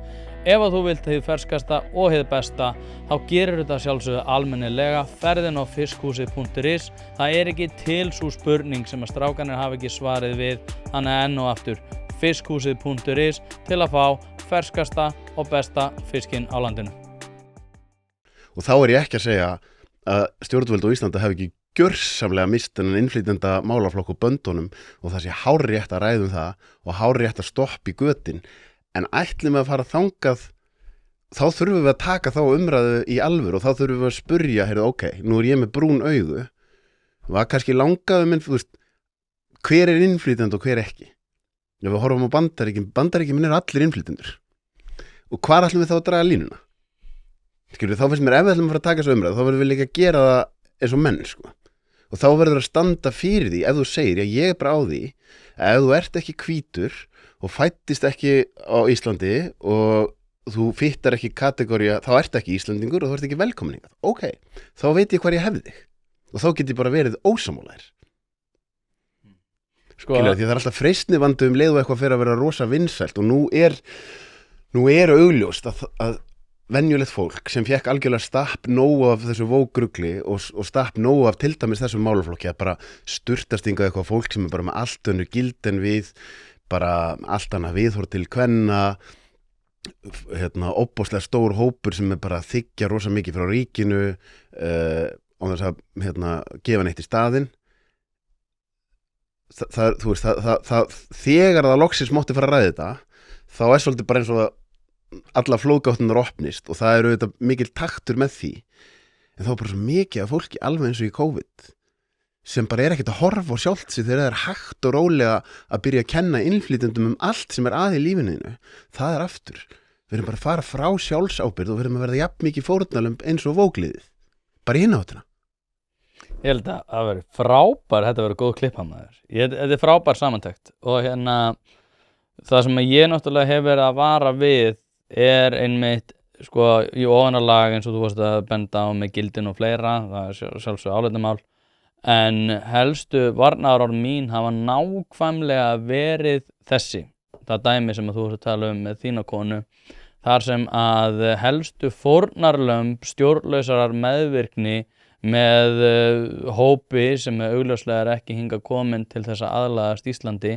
Ef að þú vilt hið ferskasta og hið besta, þá gerir þetta sjálfsögðu almennilega, ferðin á fiskhúsið.is. Það ekki til sú spurning sem að strákanir hafa ekki svarið við, þannig enn og aftur fiskhúsið.is til að fá ferskasta og besta fiskinn á landinu. Og þá ég ekki að segja að stjórnvöld á Íslandi hafi ekki gjörsamlega mist þennan innflytjenda málaflokk og böndunum og það sé hárrétt að ræða það og hárrétt að stoppa í götin. En ætlum við að fara þangað, þá þurfum við að taka þá umræðu í alvöru og þá þurfum við að spurja, ok, nú ég með brún augu, var kannski langaðu minn, hver innflytjandi og hver ekki? Ef við horfum á Bandaríkin minn allir innflytjendur. Og hvar ætlum við þá að draga línuna? Skilur, þá finnst mér ef við ætlum að fara að taka þessu umræðu, þá verðum við líka að gera það eins og menn, Og þá verður að standa fyrir því, ef þú segir, ég bara á því, ef þú ert ekki hvítur og fæddist ekki á Íslandi og þú fittar ekki kategóría, þá ert ekki Íslandingur og þú ert ekki velkomin hingað. Ok, þá veit ég hvar ég hefði þig. Og þá get ég bara verið ósammálaðir. Skilja, því það alltaf freistnivandi leið og eitthvað fyrir að vera rosa vinsælt og nú er augljóst að venjulegt fólk sem fekk algjörlega stapp nóg af þessu vógrugli og stapp nóg af til dæmis þessum málaflokki að bara sturtast hingað eitthvað fólk sem bara með allt önnur gild en við, bara allt annað viðhorf til kvenna, óbóðslega stór hópur sem bara að þiggja rosa mikið frá ríkinu án þess að gefa neitt í staðinn. Þegar það loksins mátti fara að ræða þetta, þá svolítið bara eins og alla flóðgáttunar opnist og það auðvitað mikil taktur með því. En þá bara svo mikið af fólki alveg eins og í COVID sem bara ekkert að horfa á sjálft sig þegar það hægt og rólega að byrja að kenna innflytjendum allt sem að í lífinu. Það aftur. Við erum bara að fara frá sjálfsábyrgð og við erum að verða jafn mikið fórnarlömb eins og vógliðið. Bara í hináttina. Ég held að það veri frábær, þetta veri góð klippa maður. Þetta frábær samantekt og það sem ég náttúrulega hef verið að vara við einmitt í ofanarlag eins og þú varst að benda á með gildin og fleira, það sjálfsög áleitamál. En helstu varnaðarorð mín hafa nákvæmlega verið þessi. Það dæmi sem þú varst að tala með þína konu, þar sem að helstu fórnarlömb stjórnlausarar meðvirkni með hópi sem augljóslega ekki hingað komin til þess að aðlagast Íslandi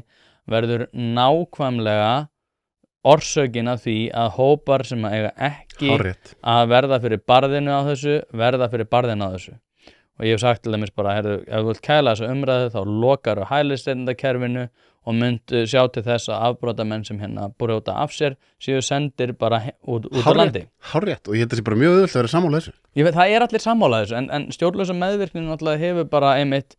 verður nákvæmlega orsökin af því að hópar sem eiga ekki að verða fyrir barðinu á þessu. Og ég hef sagt til dæmis bara, ef þú vilt kæla þessa umræðu þá lokar á hælisleitendakerfinu og myndu sjá til þess að afbrotamenn sem brjóta af sér séu sendir bara út á landi. Hárrétt, og ég held að það sé bara mjög auðvelt að vera sammála þessu. Ég veit, það allir sammála þessu, en stjórnlausa meðvirknin náttúrulega hefur bara einmitt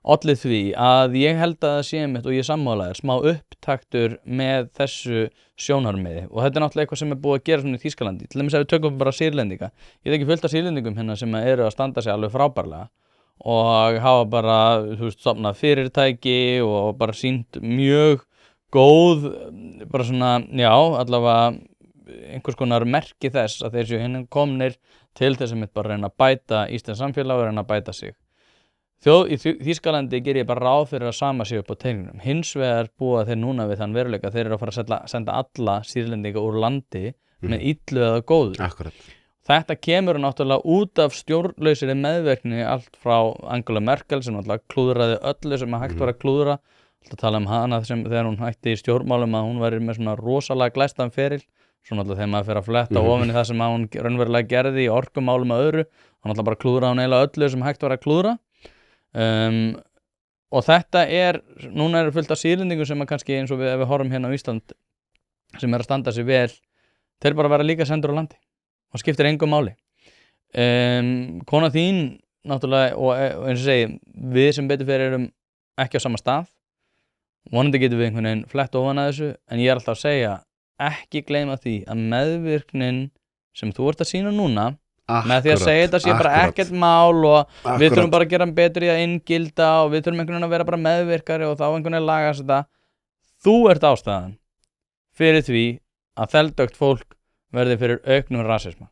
ollið því að ég held að það sé einmitt og ég sammála smá upptaktur með þessu sjónarmiði og þetta náttúrulega eitthvað sem búið að gera svona í Þýskalandi. Til dæmis ef við tökum bara Sýrlendinga. Ég þekki fullt af Sýrlendingum sem eru að standa sig alveg frábærlega og hafa bara, stofnað fyrirtæki og bara sýnt mjög góð, bara svona, allavega einhvers konar merki þess að þeir séu komnir til þess að bara reyna að bæta íslenskt samfélag og reyna að bæta sig. Í Þýskalandi gerir ég bara ráð fyrir að sama sig upp á teikninum. Hins vegar búa þeir núna við þann veruleika, þeir eru að fara að senda alla Sýrlendinga úr landi með illu eða góðu. Akkurat. Þetta kemur náttúrulega út af stjórnlausri meðverkni allt frá Angela Merkel sem náttúrulega klúðraði öllu sem hægt var að klúðra. Alltaf tala hana þegar hún hætti í stjórnmálum að hún væri með svona rosalega glæstan feril. Svo náttúrulega þegar maður fer að fletta ofan í það sem hún raunverulega gerði í orkumálum að öðru. Hún náttúrulega bara klúðraði hún eiginlega öllu sem hægt var að klúðra. Og þetta núna eru fullt af Sýrlendingum sem kannski eins og ef við horfum hérna á Ísland sem að standa sig vel, þeir bara vera líka sendur á landi og skiptir engu máli. Kona þín náttúrulega og eins og segi, við sem betur fyrir erum ekki á sama stað, vonandi getum við einhvern veginn flett ofan að þessu, en ég alltaf að segja ekki gleyma því að meðvirknin sem þú ert að sýna núna með því að segja þetta sé bara ekkert mál og við þurfum bara að gera betur í að inngilda og við þurfum einhvern veginn að vera bara meðvirkari og þá einhvern veginn lagast þetta. Þú ert ástæðan fyrir því að þeldögt fólk verði fyrir auknum rasisma.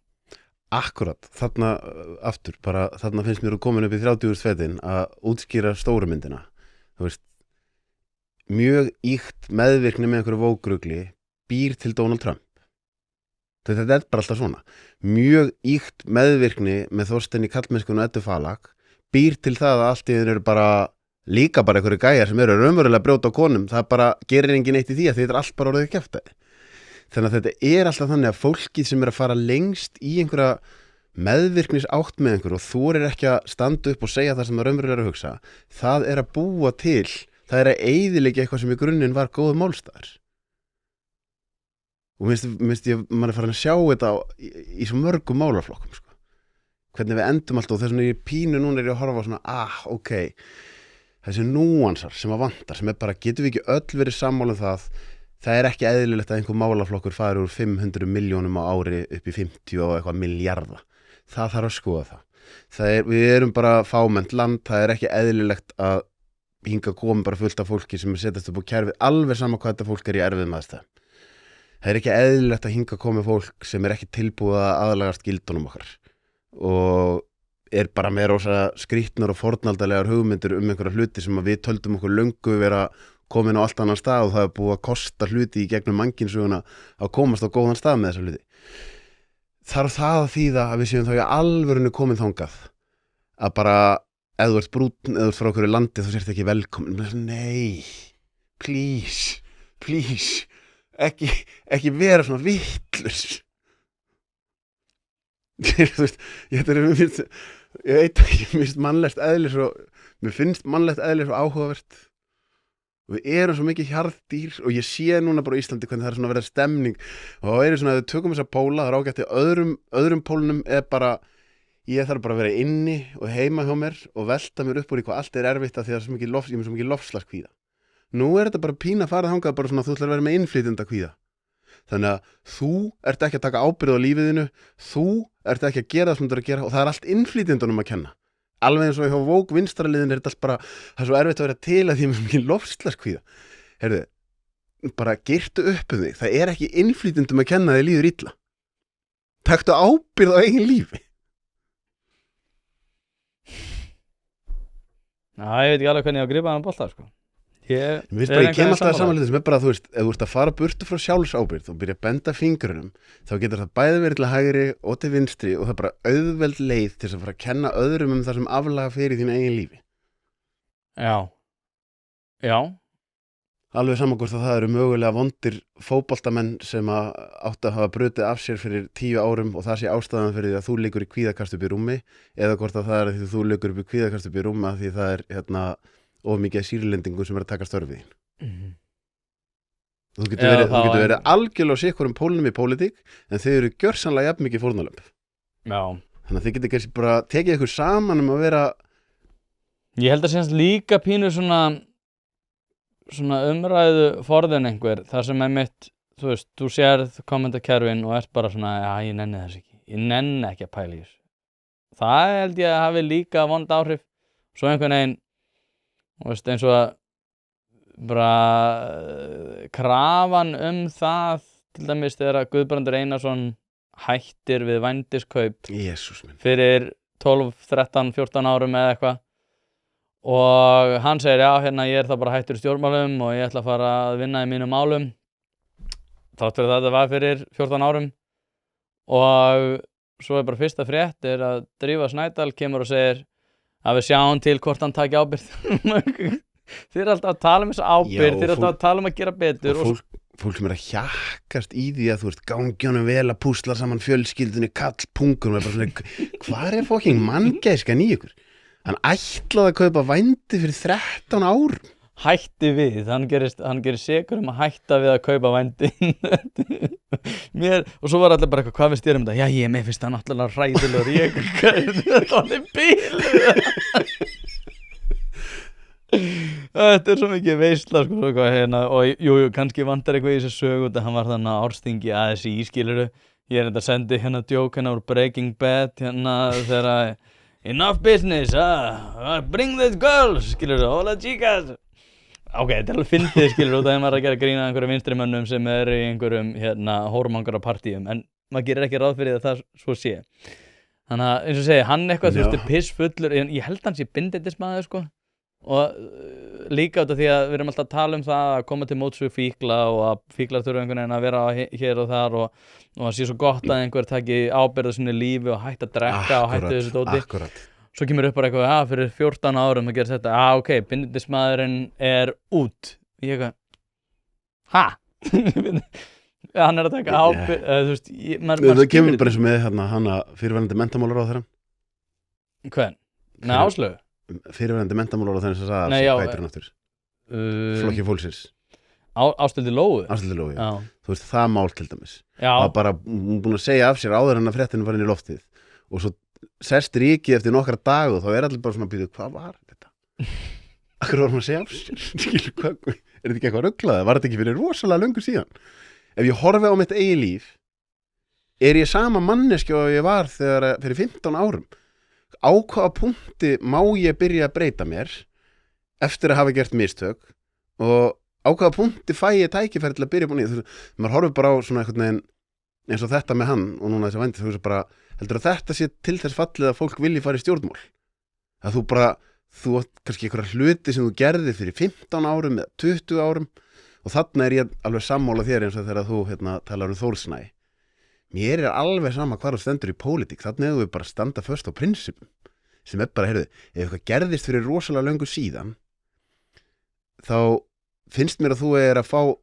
Akkurat, þarna aftur, bara þarna finnst mér að komin upp í 30 fetin að útskýra stóru myndina. Þú veist, mjög íkt meðvirkni með einhverju vógrugli býr til Donald Trump. Þetta er bara alltaf svona. Mjög ýkt meðvirkni með Þorsteini Kallmennskun og Eddu Falag býr til það að allt í þeir eru bara líka bara einhverju gæjar sem eru raunverulega að brjóta á konum. Það bara gerir engin eitt í því að þetta er allt bara orðið kjaftaði. Þannig að þetta er alltaf þannig að fólkið sem er að fara lengst í einhverja meðvirknis átt með einhver og þorir ekki að standa upp og segja það sem það raunverulega er að hugsa, það er að búa til, það er að eyðileggja eitthvað sem í grunninn var góður málstaðar. Og minnst ég, maður er farin að sjá þetta í svo mörgum málaflokkum, sko. Hvernig við endum alltaf og þess vegna ég pínu núna er ég að horfa á svona, ok, þessi núansar sem að vantar, sem er bara, getum við ekki öll verið sammála um það er ekki eðlilegt að einhver málaflokkur fari úr 500 milljónum á ári upp í 50 og eitthvað milljarða. Það þarf að skoða það. Við erum bara fámennt land, það er ekki eðlilegt að hinga komi bara fullt af fólki sem er setjast upp á kerfið, alveg sama hvað þetta fólk er í erfiðum aðstæðum. Það er ekki eðlilegt að hinga komi fólk sem er ekki tilbúið að aðlagast gildunum okkar og er bara með rosa skrýtnar og fornaldalegar hugmyndir einhverja hluti sem við töldum okkur löngu vera komin á allt annan stað og það er búið að kosta hluti í gegnum mannkynssöguna að komast á góðan stað með þessa hluti. Þarf það að þýða að við séum þá í alvörinu komin þangað að bara ef þú ert brúnn, ef þú ert frá okkur landi þá sért ekki velkomin. Nei, please ekki vera svona vitlaus. Ég veit ekki, mér finnst mannlegt eðli svo áhugavert. Við erum svo mikið hjarðdýr og ég sé núna bara í Íslandi hvernig það er svona að vera stemning og þá er svona að við tökum þessa póla, það er ágætt í öðrum pólunum er bara, ég þarf bara að vera inni og heima hjá mér og velta mér upp úr í hvað allt er erfitt að því að ég er svo mikið lofslagskvíða. Nú er þetta bara pína að fara þangað bara svona þú ætlar að vera með innflytjendakvíða. Þannig að þú ert ekki að taka ábyrgð á lífiðinu, þú ert ekki að gera það sem þú ert að gera og það er allt innflytjendunum að kenna. Alveg eins og hjá Vók vinstraliðin er þetta allt bara, það er svo erfitt að vera til að því með mikið loftslagskvíða. Heyrðu, bara girtu upp um þig, það er ekki innflytjendum að kenna þig líður illa. Taktu ábyrgð á eigin lífi. Já, ég veit ekki alveg hvernig ég á að grípa hann bolta, sko. Ég kem alltaf að samanlega sem er bara, þú veist, ef þú ert að fara burtu frá sjálfsábyrgð og byrja að benda fingrunum, þá getur það bæði verið til hægri og til vinstri og það er bara auðveld leið til að fara að kenna öðrum um það sem aflaga fyrir þínu eigin lífi. Já. Alveg saman hvort að það eru mögulega vondir fótboltamenn sem áttu að hafa brutið af sér fyrir 10 árum og það sé ástæðan fyrir því að þú liggur í kvíðakast upp í rúmi eða hvort að það er því þú liggur upp í kvíðakast upp í rúmi að því það er of mikið sýrlendingu sem er að taka störfið þín. Þú getur verið algjörlega á sikkurum pólunum í pólitík en þau eru gjörsamlega jafn mikið fórnarlömb. Já. Þannig að þið getur kannski bara tekið ykkur saman um að vera. Ég held að séðast líka pínu svona umræðu forðun einhver þar sem mitt, þú veist, þú sérð kommentakerfin og ert bara svona, ég nenni þess ekki. Ég nenni ekki að pæla í þessu. Það held ég að hafi líka vond áhrif. Svo einhvern veginn og veist, eins og að bara krafan það til dæmis þegar Guðbrandur Einarsson hættir við vændiskaup fyrir 12, 13, 14 árum eða eitthvað og hann segir ég er það bara hættur í stjórnmálum og ég ætla að fara að vinna í mínum málum þátt fyrir þetta var fyrir 14 árum og svo er bara fyrsta frétt er að Drífa Snædal kemur og segir að við sjáum til hvort hann taki ábyrgð. Þið alltaf að tala um þessu ábyrgð, þið alltaf að tala um að gera betur. Og fólk sem er að hjakkast í því að þú veist gangjónum vel að púsla saman fjölskyldunni, kall, pungur, og bara svona, hvað er fokking manngæskan í ykkur? Hann ætlaði að kaupa vændi fyrir 13 árum. Hætti við, hann gerir sekur að hætta við að kaupa vændi. Og svo var allir bara eitthvað, hvað finnst þér um þetta? Já, mér finnst það náttúrulega hræðilegur, þetta var bíl. Þetta er svo mikið veisla, sko, og jú, kannski vantar eitthvað í þessu sögu, hann var þannig að árstingi ASI, skilurðu. Ég er þetta að sendi djók úr Breaking Bad, þegar enough business, bring these girls, skilurðu, hola chicas. Ok, þetta er alveg fyndið, skilur, út af því maður er að gera grína einhverjum vinstrimönnum sem er í einhverjum hórmangara partíum, en maður gerir ekki ráð fyrir að það svo sé. Þannig að, eins og segi, hann eitthvað, þú veist, pissfullur, ég held hans ég bindindismæður, sko. og líka út af því að við erum alltaf að tala um það að koma til móts við fíkla og að fíklar þurfa einhvern veginn að vera hér og þar og það sé svo gott að einhver taki ábyrgð á sínu lífi og hætti að drekka og hætti þessu dóti. Akkurat. Svo kemur upp bara eitthvað, fyrir 14 árum að gera þetta, ok, bindindismæðurinn er út. Ég eitthvað, ha? Hann er að taka ábyrgð, þú veist, það kemur bara eins og með hana fyrirverandi menntamálaráðherrann. Hvern? Nei, Áslaugu? Fyrirverandi menntamálaráðherrann sem sagði Nei, já, hvað heitir hann aftur? Flokki fólksins. Ásthildur Lóu? Ásthildur Lóu, já. Þú veist, það mál til dæmis. Já. Það var bara búin að segja af sér áður en að fréttinu var inn í loftið og svo sest ríkið eftir nokkra dag og þá er allir bara svona að býta, hvað var þetta? Akkur var hann að segja af sér? Skilu, hvað, er þetta ekki eitthvað ruglað? Var þetta ekki fyrir rosalega löngu síðan? Ef ég horfi á mitt eigi líf, er ég sama manneskja og ég var þegar fyrir 15 árum. Á hvaða punkti má ég byrja að breyta mér eftir að hafa gert mistök og á hvaða punkti fæ ég tækifæri til að byrja búin í. Maður horfir bara á svona einhvern veginn eins og þetta með hann og núna þessi vændi, þú veist bara, heldur að þetta sé til þess fallið að fólk vilji fara í stjórnmál. Að þú átt kannski einhverja hluti sem þú gerði fyrir 15 árum eða 20 árum og þarna er ég alveg sammála þér eins og þegar þú talar um Þórsnæ. Mér er alveg sama hvar þú stendur í pólitík, þarna hefur við bara standa först á prinsipum sem er bara, heyrðu, ef eitthvað gerðist fyrir rosalega löngu síðan þá finnst mér að þú er að fá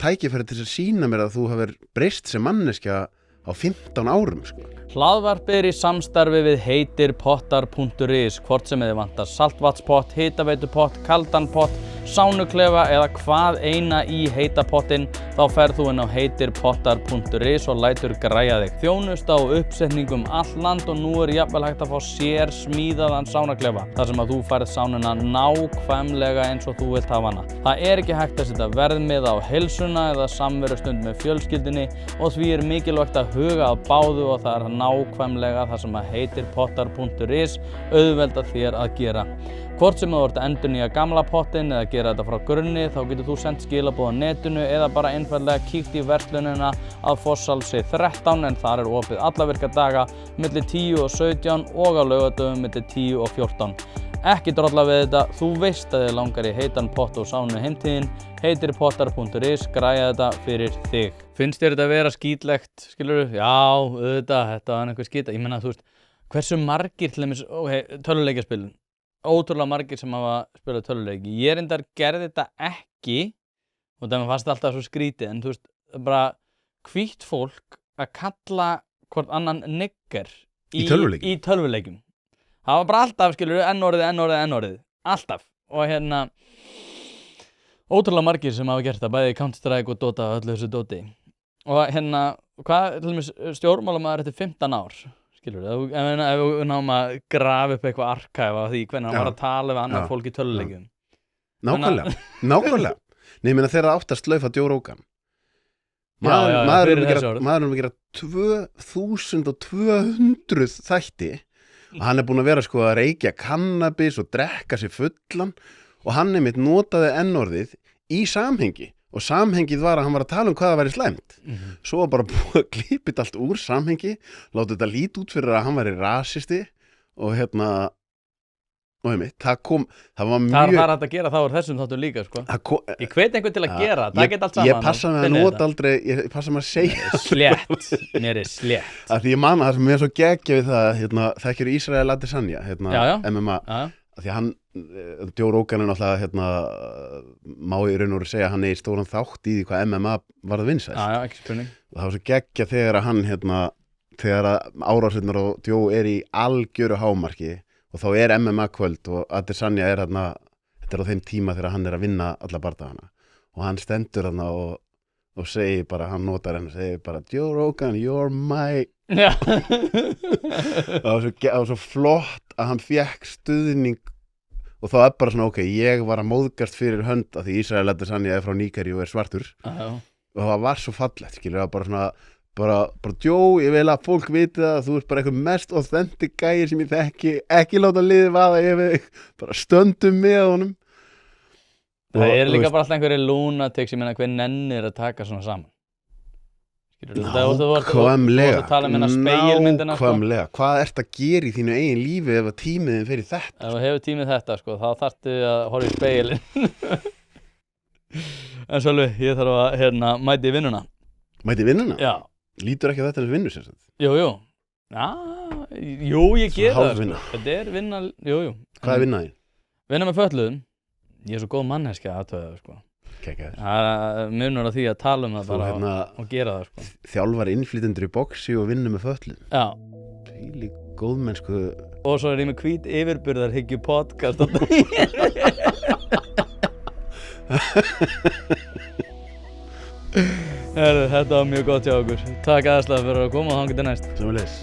tækifæri til að sýna mér að þú hafir breyst sem manneskja á 15 árum sko. Hlaðvarpið er í samstarfi við heitirpottar.is, hvort sem þið vantar saltvatnspott, hitaveitupott, kaldan pott, sánuklefa eða hvað eina í heita pottinn, þá ferð þú inn á heitirpottar.is og lætur græja þig. Þjónusta og uppsetningum all land og nú er jafnvel hægt að fá sér smíðaðan sánuklefa, þar sem að þú færð sánuna nákvæmlega eins og þú vilt hafa hana. Það er ekki hægt að setja verðmiða á heilsuna eða samverustund með fjölskyldunni og því er mikilvægt að huga að báðu og það er nákvæmlega það sem að heitirpottar.is auðvelda þér að gera. Hvort sem þú ert að endurnýja gamla pottinn eða gera þetta frá grunni, þá getur þú sendt skilaboð á netinu eða bara einfaldlega kíkt í verslunina að Fossalsi 13 en þar er opið alla virka daga milli 10 og 17 og á laugardögum milli 10 og 14. Ekki drolla við þetta, þú veist að þið langar í heitan pott og sánu heimtíðin, heitirpottar.is, græja þetta fyrir þig. Finnst þér þetta að vera skítlegt, skilurðu? Já, auðvitað, þetta var einhver skíta. Ég meina, þú veist, hversu margir til dæmis, töluleikjaspilun, ótrúlega margir sem hafa spilað töluleiki. Ég reyndar gerði þetta ekki, og það fannst alltaf svo skrítið, en þú veist, bara hvítt fólk að kalla hvort annan nigger í tölvuleikjum. Það var bara alltaf, skilur, ennorðið, alltaf. Og ótrúlega margir sem hafa gert það, bæði Counter-Strike og Dota og öllu þessu dóti. Og hvað, til dæmis, stjórnmálamaður eftir 15 ár, skilur, ef við náum að grafa upp eitthvað arkæfa því hvernig hann var að tala við annar fólk í töluleikjum. Nákvæmlega. Nei, ég meina þegar það átt að slaufa Joe Rogan. Maður er að gera 2200 þætti og hann er búinn að vera sko að reykja kannabis og drekka sér fullan og hann einmitt notaði N-orðið í samhengi og samhengið var að hann var að tala um hvað það væri slæmt. Svo var bara búið að klippa þetta allt úr samhengi, láta þetta líta út fyrir að hann væri rasisti og og einmitt, það var mjög... Það er hægt að gera það úr þessum þáttum líka, sko. Ég hvet einhvern til að gera, það get allt saman. Ég passa mig að nota aldrei, ég passa mig að segja. Mér er slétt. Af því ég man að það sem mér er svo geggja við það, þekkir Ísrael Adesanya, MMA. Af því að hann, Joe Rogan er náttúrulega, má í raun og veru segja að hann er í stóran þátt í því hvað MMA var að vinsælt. Já, ekki spurning. Það var svo geggja þegar að hann, þegar árásirnar og Joe er í algjöru hámarki og þá er MMA kvöld og Adesanya er þetta er á þeim tíma þegar hann er að vinna alla bardagana og hann stendur og segir bara, hann notar henni og segir bara Joe Rogan, you're my það var svo flott að hann fékk stuðning og þá er bara svona, ok, ég var að móðgast fyrir hönd af því Ísrael Adesanya er frá Nígeríu og er svartur og það var svo fallegt, skilur, það var bara svona bara Joe, ég vil að fólk viti það að þú ert bara eitthvað mest authentic gæir sem ég þekki, ekki láta liðið vaða yfir, bara stöndum með honum. Það er líka bara alltaf einhverju lunatic sem hver nennir að taka svona saman. Skilurðu, þú ert Nákvæmlega. að tala um hérna spegilmyndina, sko. Nákvæmlega. Hvað ertu að gera í þínu eigin lífi ef að tímiðin fer í þetta? Ef þú hefur tímið þetta, sko, þá þarftu að horfa í spegilinn. En Sölvi, ég þarf að mæti í vinnuna. Mæti vinnuna? Já. Lítur ekki á þetta sem vinnu sem sagt? Jú. Já, jú, ég gera það, hálfvinna. sko. Þetta vinna, jú. Hvað er vinna þín? Vinna með fötluðum. Ég er svo góð manneskja að athugað það, sko. Kekkaður. Það munur á því að tala um það Þú bara og gera það, sko. þjálfar innflytjendur í boxi og vinnu með fötlum. Já. Þvílík góðmennsku. Og svo er ég með hvít yfirburðarhyggju podcast. Þetta var mjög gott hjá okkur. Takk aðeinslega fyrir að koma og þangað til næst. Sömuleiðis.